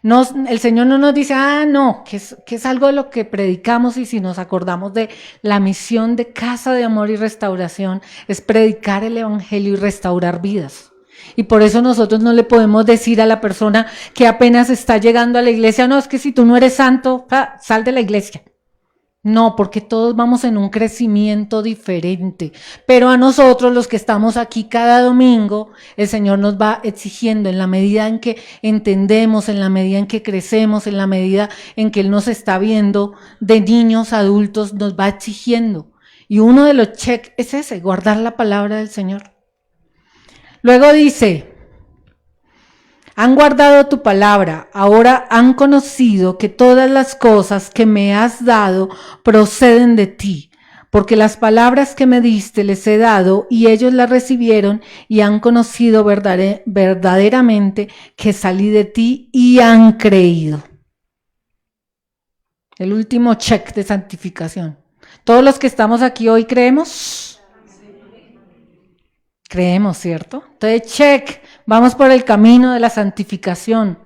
Speaker 1: No, el Señor no nos dice, no, que es algo de lo que predicamos, y si nos acordamos de la misión de Casa de Amor y Restauración, es predicar el Evangelio y restaurar vidas. Y por eso nosotros no le podemos decir a la persona que apenas está llegando a la iglesia, no, es que si tú no eres santo, sal de la iglesia. No, porque todos vamos en un crecimiento diferente, pero a nosotros los que estamos aquí cada domingo, el Señor nos va exigiendo en la medida en que entendemos, en la medida en que crecemos, en la medida en que Él nos está viendo de niños, adultos, nos va exigiendo. Y uno de los checks es ese, guardar la palabra del Señor. Luego dice, han guardado tu palabra, ahora han conocido que todas las cosas que me has dado proceden de ti, porque las palabras que me diste les he dado y ellos las recibieron y han conocido verdaderamente que salí de ti y han creído. El último check de santificación. Todos los que estamos aquí hoy creemos. Creemos, ¿cierto? Entonces, check. Vamos por el camino de la santificación.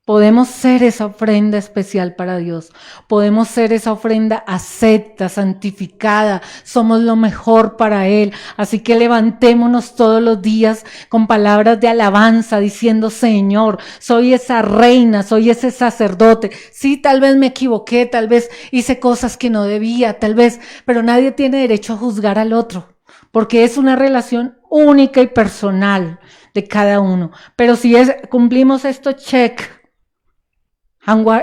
Speaker 1: Podemos ser esa ofrenda especial para Dios. Podemos ser esa ofrenda acepta, santificada. Somos lo mejor para Él. Así que levantémonos todos los días con palabras de alabanza diciendo, Señor, soy esa reina, soy ese sacerdote. Sí, tal vez me equivoqué, tal vez hice cosas que no debía, tal vez, pero nadie tiene derecho a juzgar al otro, porque es una relación única y personal de cada uno. Pero si cumplimos esto, check.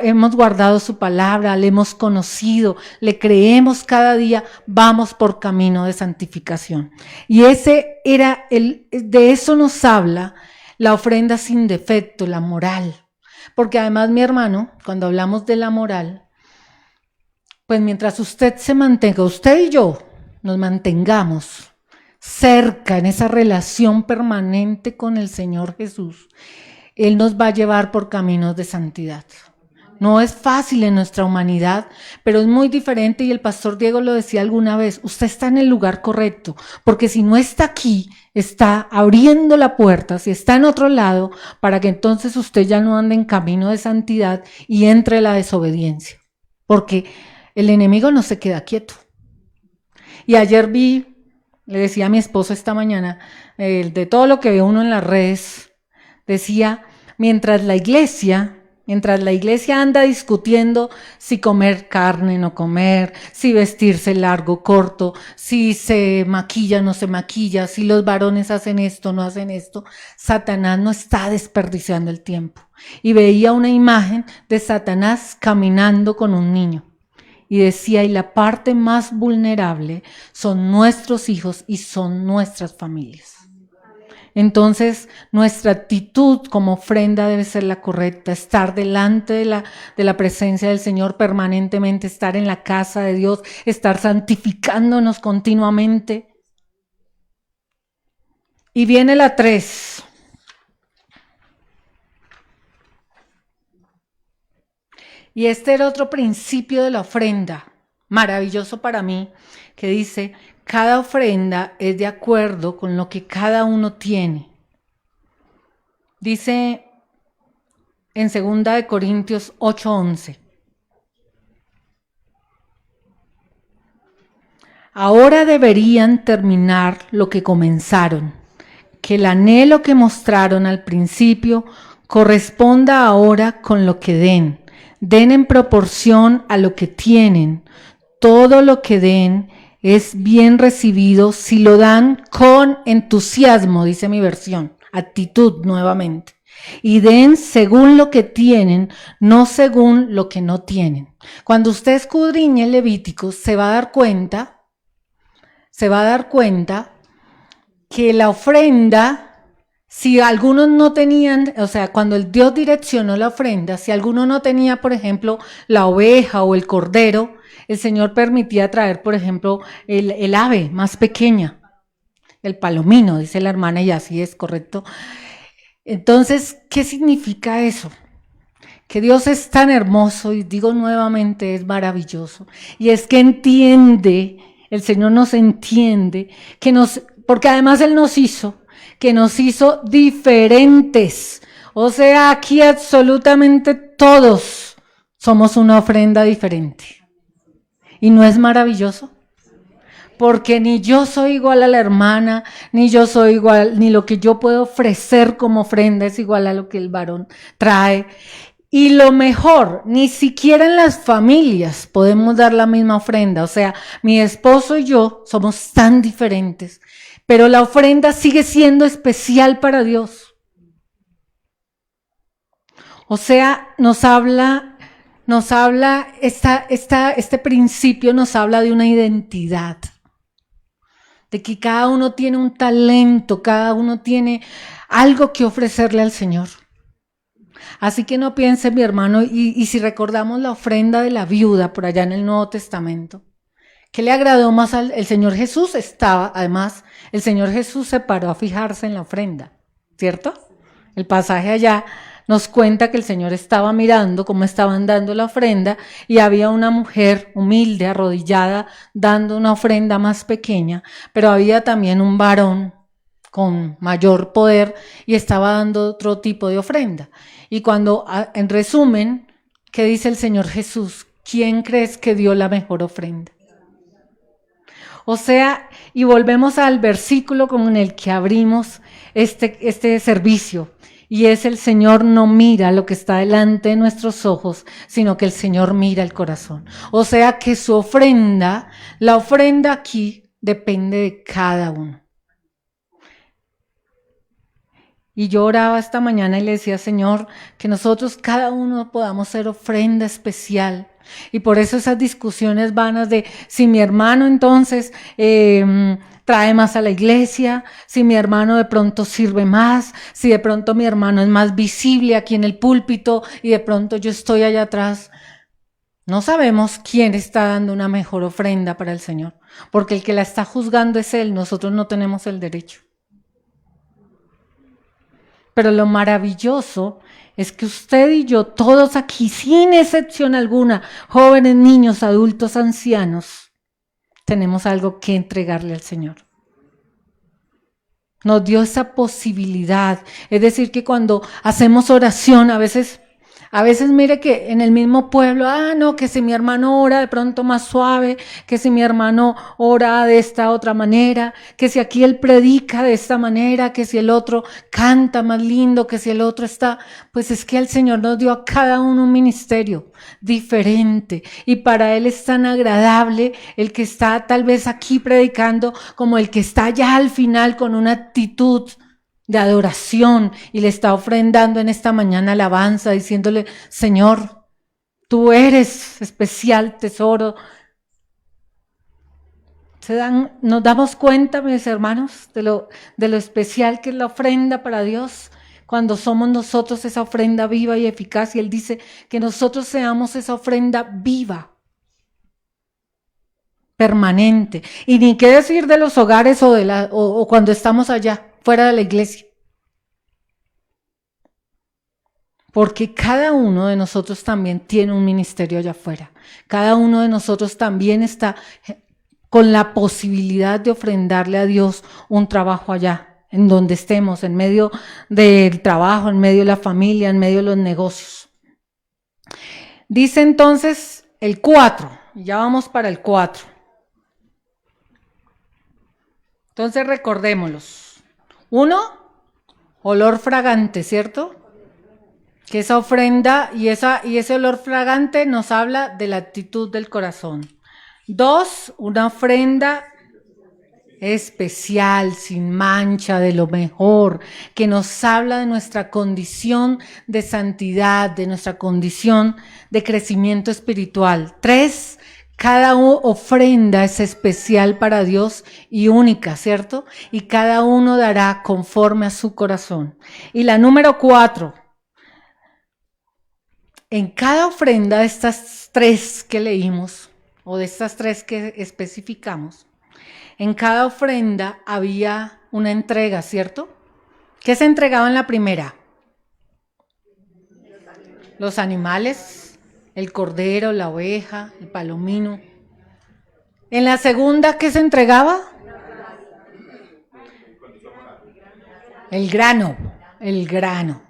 Speaker 1: Hemos guardado su palabra, le hemos conocido, le creemos cada día, vamos por camino de santificación. Y de eso nos habla la ofrenda sin defecto, la moral. Porque además, mi hermano, cuando hablamos de la moral, pues mientras usted se mantenga, usted y yo nos mantengamos cerca en esa relación permanente con el Señor Jesús, Él nos va a llevar por caminos de santidad. No es fácil en nuestra humanidad, pero es muy diferente, y el pastor Diego lo decía alguna vez, usted está en el lugar correcto, porque si no está aquí, está abriendo la puerta, si está en otro lado, para que entonces usted ya no ande en camino de santidad y entre la desobediencia, porque el enemigo no se queda quieto. Y ayer le decía a mi esposo esta mañana, de todo lo que ve uno en las redes, decía, mientras la iglesia anda discutiendo si comer carne, no comer, si vestirse largo, corto, si se maquilla, no se maquilla, si los varones hacen esto, no hacen esto, Satanás no está desperdiciando el tiempo. Y veía una imagen de Satanás caminando con un niño. Y decía, y la parte más vulnerable son nuestros hijos y son nuestras familias. Entonces, nuestra actitud como ofrenda debe ser la correcta, estar delante de la presencia del Señor permanentemente, estar en la casa de Dios, estar santificándonos continuamente. Y viene la 3. Y este era otro principio de la ofrenda, maravilloso para mí, que dice, cada ofrenda es de acuerdo con lo que cada uno tiene. Dice en 2 Corintios 8:11. Ahora deberían terminar lo que comenzaron, que el anhelo que mostraron al principio corresponda ahora con lo que den. Den en proporción a lo que tienen. Todo lo que den es bien recibido si lo dan con entusiasmo, dice mi versión, actitud nuevamente. y den según lo que tienen, no según lo que no tienen. Cuando usted escudriñe el Levítico, se va a dar cuenta que la ofrenda, si algunos no tenían, o sea, cuando el Dios direccionó la ofrenda, si alguno no tenía, por ejemplo, la oveja o el cordero, el Señor permitía traer, por ejemplo, el ave más pequeña, el palomino, dice la hermana, y así es, correcto. Entonces, ¿qué significa eso? Que Dios es tan hermoso, y digo nuevamente, es maravilloso. Y es que entiende, el Señor nos entiende, porque además Él nos hizo diferentes. O sea, aquí absolutamente todos somos una ofrenda diferente. ¿Y no es maravilloso? Porque ni yo soy igual a la hermana, ni yo soy igual, ni lo que yo puedo ofrecer como ofrenda es igual a lo que el varón trae. Y lo mejor, ni siquiera en las familias podemos dar la misma ofrenda. O sea, mi esposo y yo somos tan diferentes, pero la ofrenda sigue siendo especial para Dios. O sea, este principio nos habla de una identidad, de que cada uno tiene un talento, cada uno tiene algo que ofrecerle al Señor. Así que no piense, mi hermano, y si recordamos la ofrenda de la viuda por allá en el Nuevo Testamento, ¿qué le agradó más el Señor Jesús? Además, el Señor Jesús se paró a fijarse en la ofrenda, ¿cierto? El pasaje allá nos cuenta que el Señor estaba mirando cómo estaban dando la ofrenda y había una mujer humilde, arrodillada, dando una ofrenda más pequeña, pero había también un varón con mayor poder y estaba dando otro tipo de ofrenda. Y cuando, en resumen, ¿qué dice el Señor Jesús? ¿Quién crees que dio la mejor ofrenda? O sea, y volvemos al versículo con el que abrimos este servicio. Y es: el Señor no mira lo que está delante de nuestros ojos, sino que el Señor mira el corazón. O sea que su ofrenda, la ofrenda aquí depende de cada uno. Y yo oraba esta mañana y le decía: Señor, que nosotros cada uno podamos ser ofrenda especial. Y por eso esas discusiones vanas de si mi hermano entonces trae más a la iglesia, si mi hermano de pronto sirve más, si de pronto mi hermano es más visible aquí en el púlpito y de pronto yo estoy allá atrás. No sabemos quién está dando una mejor ofrenda para el Señor, porque el que la está juzgando es Él, nosotros no tenemos el derecho. Pero lo maravilloso es que usted y yo, todos aquí, sin excepción alguna, jóvenes, niños, adultos, ancianos, tenemos algo que entregarle al Señor. Nos dio esa posibilidad. Es decir, que cuando hacemos oración, a veces mire que en el mismo pueblo, no, que si mi hermano ora de pronto más suave, que si mi hermano ora de esta otra manera, que si aquí él predica de esta manera, que si el otro canta más lindo, que si el otro está, pues es que el Señor nos dio a cada uno un ministerio diferente y para Él es tan agradable el que está tal vez aquí predicando como el que está ya al final con una actitud de adoración y le está ofrendando en esta mañana alabanza, diciéndole: Señor, tú eres especial, tesoro. Nos damos cuenta, mis hermanos, de lo especial que es la ofrenda para Dios, cuando somos nosotros esa ofrenda viva y eficaz, y Él dice que nosotros seamos esa ofrenda viva, permanente. Y ni qué decir de los hogares o cuando estamos allá, fuera de la iglesia. Porque cada uno de nosotros también tiene un ministerio allá afuera. Cada uno de nosotros también está con la posibilidad de ofrendarle a Dios un trabajo allá, en donde estemos, en medio del trabajo, en medio de la familia, en medio de los negocios. Dice entonces el 4, ya vamos para el 4. Entonces recordémoslos. 1, olor fragante, ¿cierto? Que esa ofrenda y ese olor fragante nos habla de la actitud del corazón. 2, una ofrenda especial, sin mancha, de lo mejor, que nos habla de nuestra condición de santidad, de nuestra condición de crecimiento espiritual. 3, cada ofrenda es especial para Dios y única, ¿cierto? Y cada uno dará conforme a su corazón. Y la número 4, en cada ofrenda de estas 3 que leímos, o de estas 3 que especificamos, en cada ofrenda había una entrega, ¿cierto? ¿Qué se entregaba en la primera? Los animales, el cordero, la oveja, el palomino. En la segunda, ¿qué se entregaba? El grano.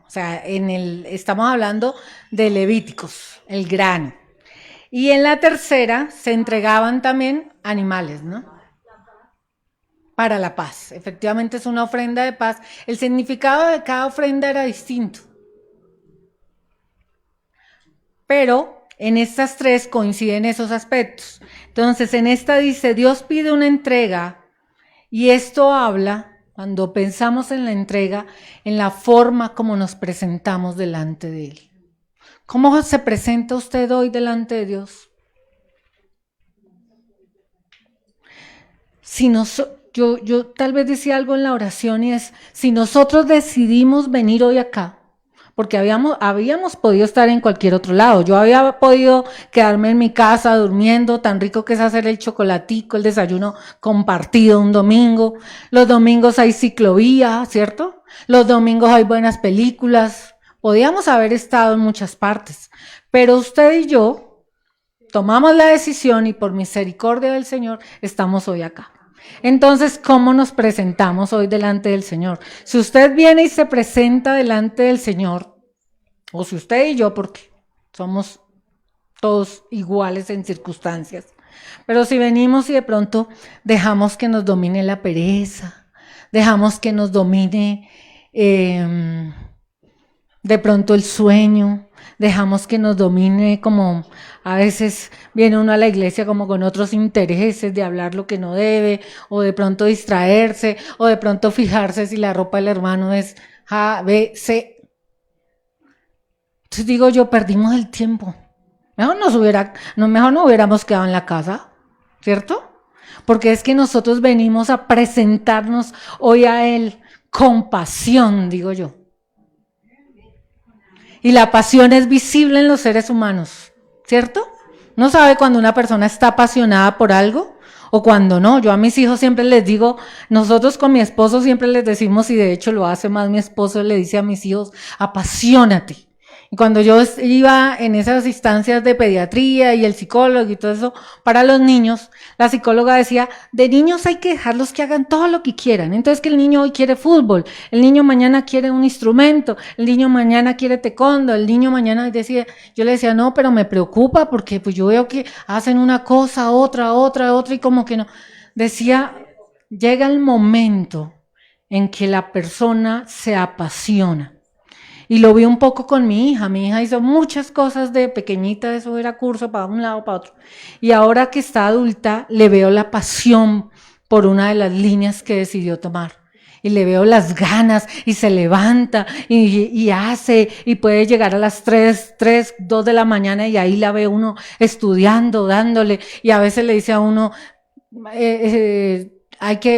Speaker 1: O sea, estamos hablando de Levíticos, el grano. Y en la tercera se entregaban también animales, ¿no? Para la paz. Efectivamente es una ofrenda de paz. El significado de cada ofrenda era distinto. Pero en estas 3 coinciden esos aspectos. Entonces, en esta dice, Dios pide una entrega, y esto habla, cuando pensamos en la entrega, en la forma como nos presentamos delante de Él. ¿Cómo se presenta usted hoy delante de Dios? Yo tal vez decía algo en la oración, y es, si nosotros decidimos venir hoy acá, porque habíamos podido estar en cualquier otro lado. Yo había podido quedarme en mi casa durmiendo, tan rico que es hacer el chocolatico, el desayuno compartido un domingo. Los domingos hay ciclovía, ¿cierto? Los domingos hay buenas películas. Podíamos haber estado en muchas partes, pero usted y yo tomamos la decisión y por misericordia del Señor estamos hoy acá. Entonces, ¿cómo nos presentamos hoy delante del Señor? Si usted viene y se presenta delante del Señor, o si usted y yo, porque somos todos iguales en circunstancias, pero si venimos y de pronto dejamos que nos domine la pereza, dejamos que nos domine de pronto el sueño, dejamos que nos domine, como a veces viene uno a la iglesia como con otros intereses de hablar lo que no debe, o de pronto distraerse, o de pronto fijarse si la ropa del hermano es A, B, C. Entonces digo yo, perdimos el tiempo. Mejor no hubiéramos quedado en la casa, ¿cierto? Porque es que nosotros venimos a presentarnos hoy a Él con pasión, digo yo. Y la pasión es visible en los seres humanos, ¿cierto? ¿No sabe cuando una persona está apasionada por algo o cuando no? Yo a mis hijos siempre les digo, nosotros con mi esposo siempre les decimos, y de hecho lo hace más mi esposo, le dice a mis hijos, apasionate. Y cuando yo iba en esas instancias de pediatría y el psicólogo y todo eso para los niños, la psicóloga decía, de niños hay que dejarlos que hagan todo lo que quieran. Entonces que el niño hoy quiere fútbol, el niño mañana quiere un instrumento, el niño mañana quiere taekwondo, el niño mañana decía, yo le decía, no, pero me preocupa porque pues yo veo que hacen una cosa, otra y como que no. Decía, llega el momento en que la persona se apasiona. Y lo vi un poco con mi hija hizo muchas cosas de pequeñita, eso era curso para un lado, para otro. Y ahora que está adulta, le veo la pasión por una de las líneas que decidió tomar. Y le veo las ganas, y se levanta, y hace, y puede llegar a las 2 de la mañana, y ahí la ve uno estudiando, dándole, y a veces le dice a uno,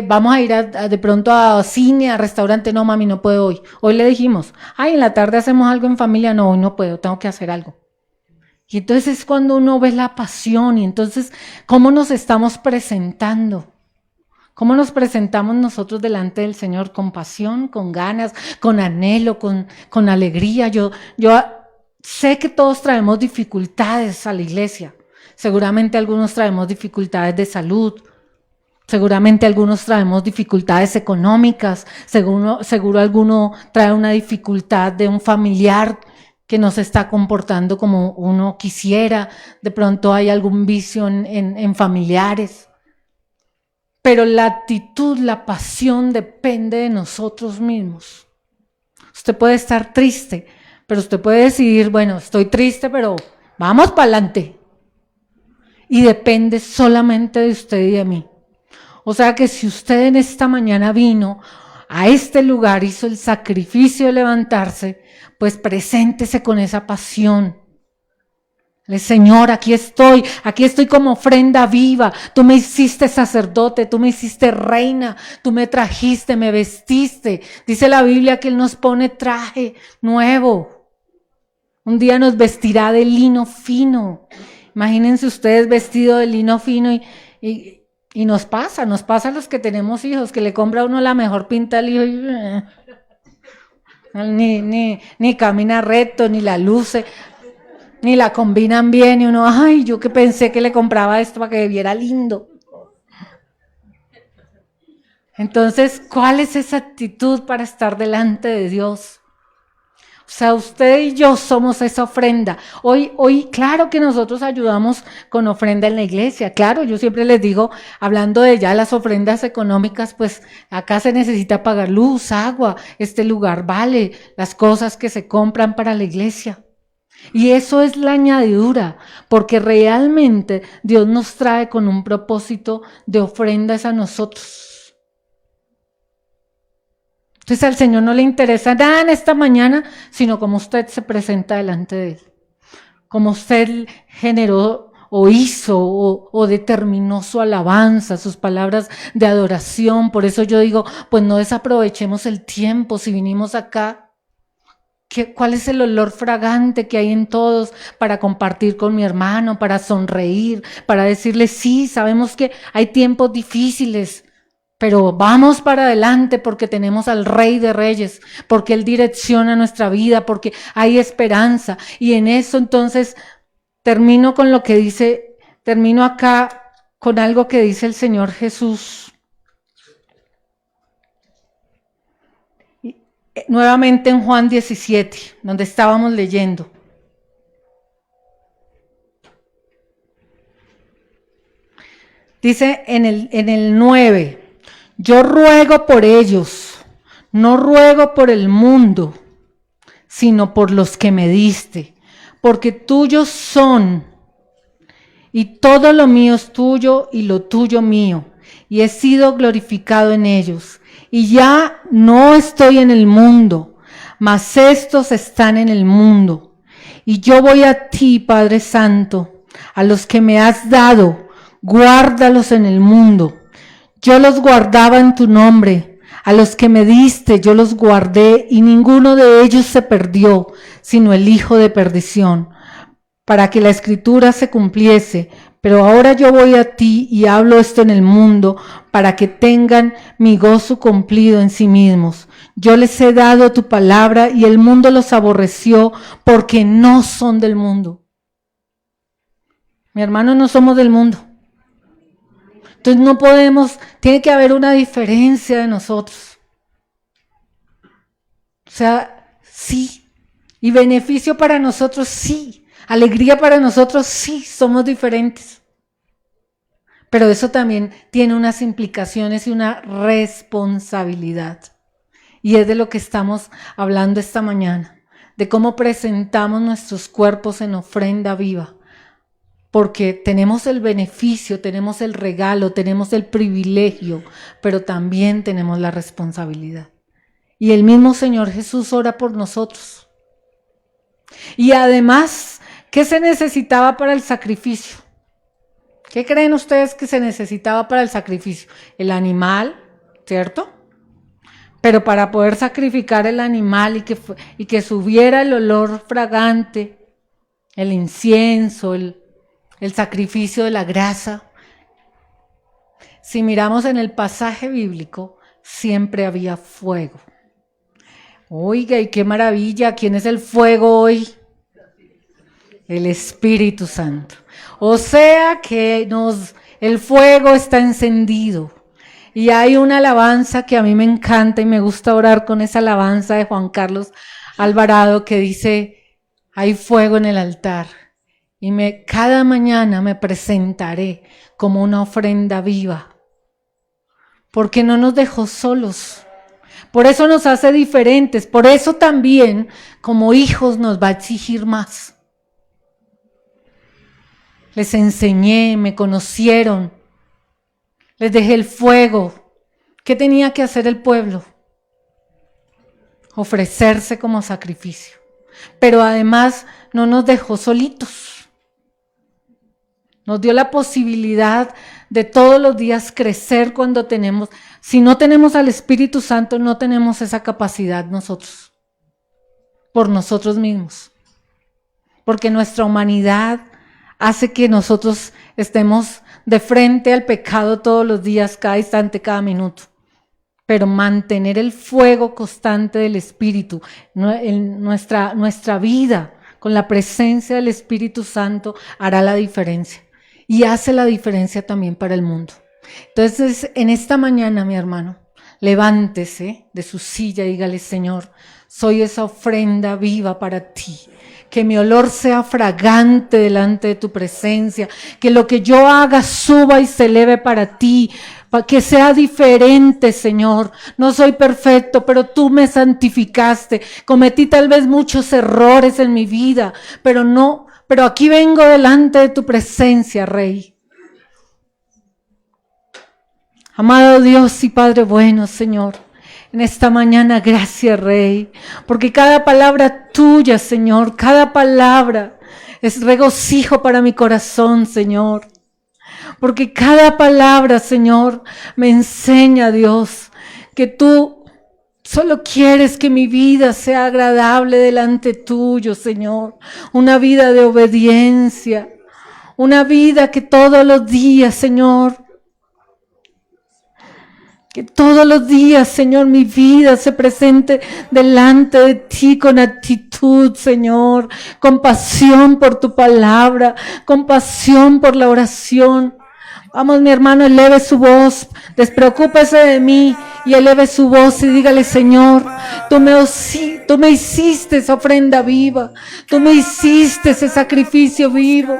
Speaker 1: vamos a ir de pronto a cine, a restaurante. No, mami, no puedo hoy. Hoy le dijimos, en la tarde hacemos algo en familia. No, hoy no puedo, tengo que hacer algo. Y entonces es cuando uno ve la pasión. Y entonces, ¿cómo nos estamos presentando? ¿Cómo nos presentamos nosotros delante del Señor? Con pasión, con ganas, con anhelo, con alegría. Yo sé que todos traemos dificultades a la iglesia. Seguramente algunos traemos dificultades de salud. Seguramente algunos traemos dificultades económicas, seguro alguno trae una dificultad de un familiar que no se está comportando como uno quisiera, de pronto hay algún vicio en familiares. Pero la actitud, la pasión depende de nosotros mismos. Usted puede estar triste, pero usted puede decidir, bueno, estoy triste, pero vamos para adelante. Y depende solamente de usted y de mí. O sea que si usted en esta mañana vino a este lugar, hizo el sacrificio de levantarse, pues preséntese con esa pasión. Señor, aquí estoy como ofrenda viva. Tú me hiciste sacerdote, tú me hiciste reina, tú me trajiste, me vestiste. Dice la Biblia que Él nos pone traje nuevo. Un día nos vestirá de lino fino. Imagínense ustedes vestidos de lino fino y nos pasa a los que tenemos hijos, que le compra uno la mejor pinta al hijo y ni camina recto, ni la luce. Ni la combinan bien y uno, ay, yo que pensé que le compraba esto para que viera lindo. Entonces, ¿cuál es esa actitud para estar delante de Dios? O sea, usted y yo somos esa ofrenda. Hoy, claro que nosotros ayudamos con ofrenda en la iglesia. Claro, yo siempre les digo, hablando de ya las ofrendas económicas, pues acá se necesita pagar luz, agua, este lugar vale, las cosas que se compran para la iglesia. Y eso es la añadidura, porque realmente Dios nos trae con un propósito de ofrendas a nosotros. Entonces al Señor no le interesa nada en esta mañana, sino como usted se presenta delante de Él, como usted generó o hizo o determinó su alabanza, sus palabras de adoración. Por eso yo digo, pues no desaprovechemos el tiempo si vinimos acá. ¿Cuál es el olor fragante que hay en todos para compartir con mi hermano, para sonreír, para decirle sí, sabemos que hay tiempos difíciles, pero vamos para adelante porque tenemos al Rey de Reyes, porque Él direcciona nuestra vida, porque hay esperanza. Y en eso entonces termino con lo que dice, termino acá con algo que dice el Señor Jesús. Nuevamente en Juan 17, donde estábamos leyendo. Dice en el 9, yo ruego por ellos, no ruego por el mundo, sino por los que me diste, porque tuyos son, y todo lo mío es tuyo y lo tuyo mío, y he sido glorificado en ellos. Y ya no estoy en el mundo, mas estos están en el mundo. Y yo voy a ti, Padre Santo, a los que me has dado, guárdalos en el mundo. Yo los guardaba en tu nombre, a los que me diste yo los guardé, y ninguno de ellos se perdió, sino el hijo de perdición, para que la escritura se cumpliese. Pero ahora yo voy a ti y hablo esto en el mundo para que tengan mi gozo cumplido en sí mismos. Yo les he dado tu palabra y el mundo los aborreció porque no son del mundo. Mi hermano, no somos del mundo. Entonces no podemos, tiene que haber una diferencia de nosotros. O sea, sí. Y beneficio para nosotros, sí. Alegría para nosotros, sí, somos diferentes. Pero eso también tiene unas implicaciones y una responsabilidad. Y es de lo que estamos hablando esta mañana, de cómo presentamos nuestros cuerpos en ofrenda viva. Porque tenemos el beneficio, tenemos el regalo, tenemos el privilegio, pero también tenemos la responsabilidad. Y el mismo Señor Jesús ora por nosotros. Y además, ¿qué se necesitaba para el sacrificio? ¿Qué creen ustedes que se necesitaba para el sacrificio? El animal, ¿cierto? Pero para poder sacrificar el animal y que subiera el olor fragante, el incienso, el sacrificio de la grasa. Si miramos en el pasaje bíblico, siempre había fuego. Oiga, y qué maravilla, ¿quién es el fuego hoy? El Espíritu Santo. O sea que el fuego está encendido. Y hay una alabanza que a mí me encanta y me gusta orar con esa alabanza de Juan Carlos Alvarado que dice, hay fuego en el altar. Y cada mañana me presentaré como una ofrenda viva. Porque no nos dejó solos. Por eso nos hace diferentes. Por eso también como hijos nos va a exigir más. Les enseñé, me conocieron. Les dejé el fuego. ¿Qué tenía que hacer el pueblo? Ofrecerse como sacrificio. Pero además no nos dejó solitos. Nos dio la posibilidad de todos los días crecer cuando tenemos. Si no tenemos al Espíritu Santo, no tenemos esa capacidad nosotros. Por nosotros mismos. Porque nuestra humanidad hace que nosotros estemos de frente al pecado todos los días, cada instante, cada minuto. Pero mantener el fuego constante del Espíritu en nuestra vida con la presencia del Espíritu Santo hará la diferencia. Y hace la diferencia también para el mundo. Entonces, en esta mañana, mi hermano, levántese de su silla y dígale: Señor, soy esa ofrenda viva para ti. Que mi olor sea fragante delante de tu presencia. Que lo que yo haga suba y se eleve para ti. Para que sea diferente, Señor. No soy perfecto, pero tú me santificaste. Cometí tal vez muchos errores en mi vida, pero aquí vengo delante de tu presencia, Rey. Amado Dios y Padre bueno, Señor, en esta mañana, gracias, Rey, porque cada palabra tuya, Señor, cada palabra es regocijo para mi corazón, Señor. Porque cada palabra, Señor, me enseña, Dios, que tú solo quieres que mi vida sea agradable delante tuyo, Señor. Una vida de obediencia, una vida que todos los días, Señor, que todos los días, Señor, mi vida se presente delante de ti con actitud, Señor, con pasión por tu palabra, con pasión por la oración. Vamos, mi hermano, eleve su voz, despreocúpese de mí y eleve su voz y dígale: Señor, tú me hiciste esa ofrenda viva, tú me hiciste ese sacrificio vivo.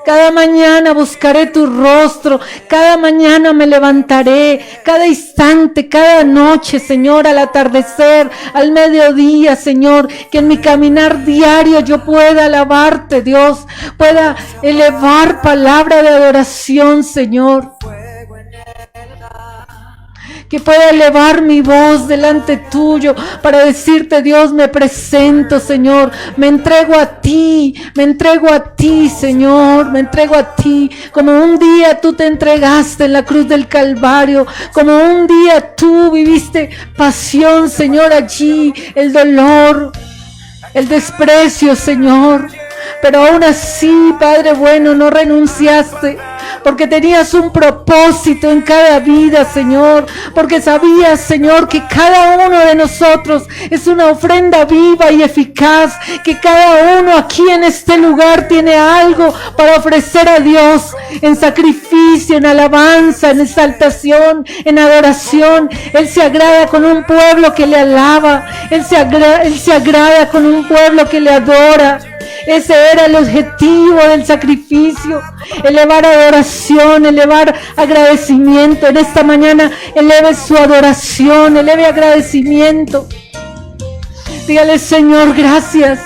Speaker 1: Cada mañana buscaré tu rostro, cada mañana me levantaré, cada instante, cada noche, Señor, al atardecer, al mediodía, Señor, que en mi caminar diario yo pueda alabarte, Dios, pueda elevar palabra de adoración, Señor. Que pueda elevar mi voz delante tuyo para decirte: Dios, me presento, Señor, me entrego a ti, Señor, me entrego a ti, como un día tú te entregaste en la cruz del Calvario, como un día tú viviste pasión, Señor, allí, el dolor, el desprecio, Señor, pero aún así, Padre bueno, no renunciaste. Porque tenías un propósito en cada vida, Señor. Porque sabías, Señor, que cada uno de nosotros es una ofrenda viva y eficaz. Que cada uno aquí en este lugar tiene algo para ofrecer a Dios. En sacrificio, en alabanza, en exaltación, en adoración. Él se agrada con un pueblo que le alaba. Él se agrada con un pueblo que le adora. Ese era el objetivo del sacrificio, elevar adoración, elevar agradecimiento. En esta mañana eleve su adoración, eleve agradecimiento. Dígale: Señor, gracias.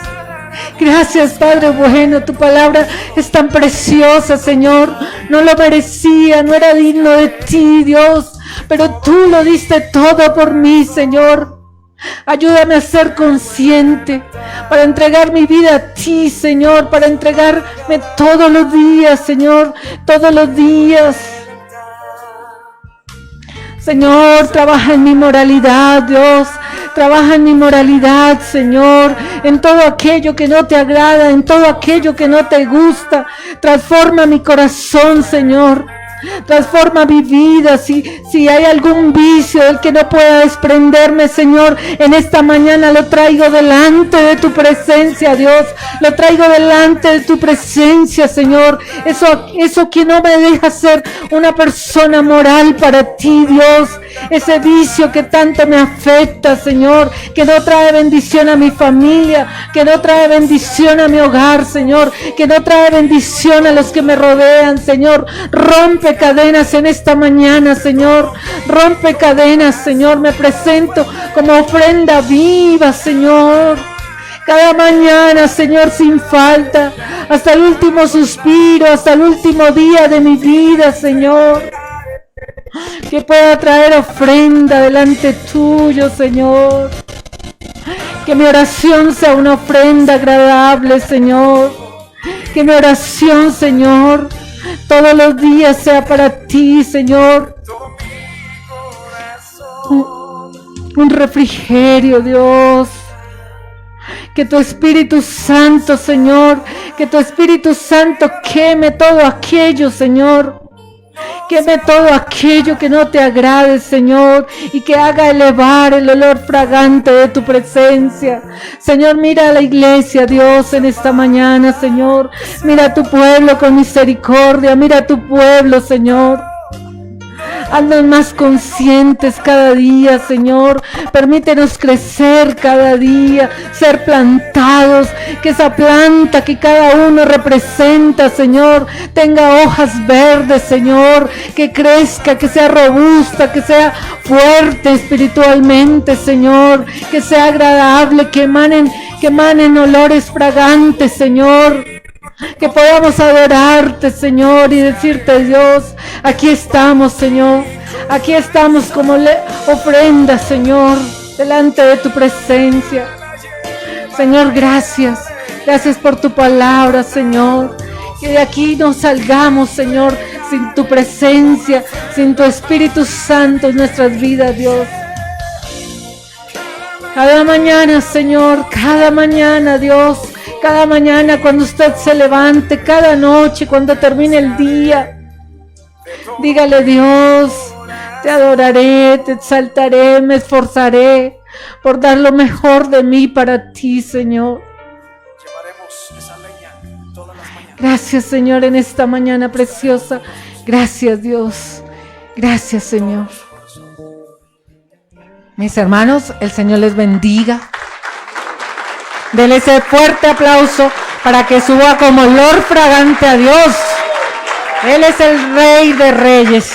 Speaker 1: Gracias, Padre bueno, tu palabra es tan preciosa, Señor. No lo merecía, no era digno de ti, Dios, pero tú lo diste todo por mí, Señor. Ayúdame a ser consciente, para entregar mi vida a ti, Señor, para entregarme todos los días, Señor, todos los días. Señor, trabaja en mi moralidad, Dios, trabaja en mi moralidad, Señor, en todo aquello que no te agrada, en todo aquello que no te gusta. Transforma mi corazón, Señor. Transforma mi vida. Si hay algún vicio del que no pueda desprenderme, Señor, en esta mañana lo traigo delante de tu presencia, Dios. Lo traigo delante de tu presencia, Señor. Eso que no me deja ser una persona moral para ti, Dios. Ese vicio que tanto me afecta, Señor, que no trae bendición a mi familia, que no trae bendición a mi hogar, Señor, que no trae bendición a los que me rodean, Señor. Rompe cadenas en esta mañana, Señor. Rompe cadenas, Señor. Me presento como ofrenda viva, Señor. Cada mañana, Señor, sin falta, hasta el último suspiro, hasta el último día de mi vida, Señor. que pueda traer ofrenda delante tuyo, Señor. Que mi oración sea una ofrenda agradable, Señor. Que mi oración, Señor, todos los días sea para ti, Señor. Un refrigerio, Dios. Que tu Espíritu Santo, Señor, que tu Espíritu Santo queme todo aquello, Señor. Queme todo aquello que no te agrade, Señor, y que haga elevar el olor fragante de tu presencia. Señor, mira a la iglesia, Dios, en esta mañana, Señor. Mira a tu pueblo con misericordia, mira a tu pueblo, Señor. Haznos más conscientes cada día, Señor. Permítenos crecer cada día, ser plantados, que esa planta que cada uno representa, Señor, tenga hojas verdes, Señor, que crezca, que sea robusta, que sea fuerte espiritualmente, Señor, que sea agradable, que emanen olores fragantes, Señor. Que podamos adorarte, Señor, y decirte, Dios, aquí estamos, Señor. Aquí estamos como ofrenda, Señor, delante de tu presencia. Señor, gracias. Gracias por tu palabra, Señor. Que de aquí no salgamos, Señor, sin tu presencia, sin tu Espíritu Santo en nuestras vidas, Dios. Cada mañana, Señor, cada mañana, Dios. Cada mañana cuando usted se levante, cada noche cuando termine el día, dígale, Dios, te adoraré, te exaltaré, me esforzaré por dar lo mejor de mí para ti, Señor. Gracias, Señor, en esta mañana preciosa. Gracias, Dios. Gracias, Señor. Mis hermanos, el Señor les bendiga. Denle ese fuerte aplauso para que suba como olor fragante a Dios. Él es el Rey de Reyes.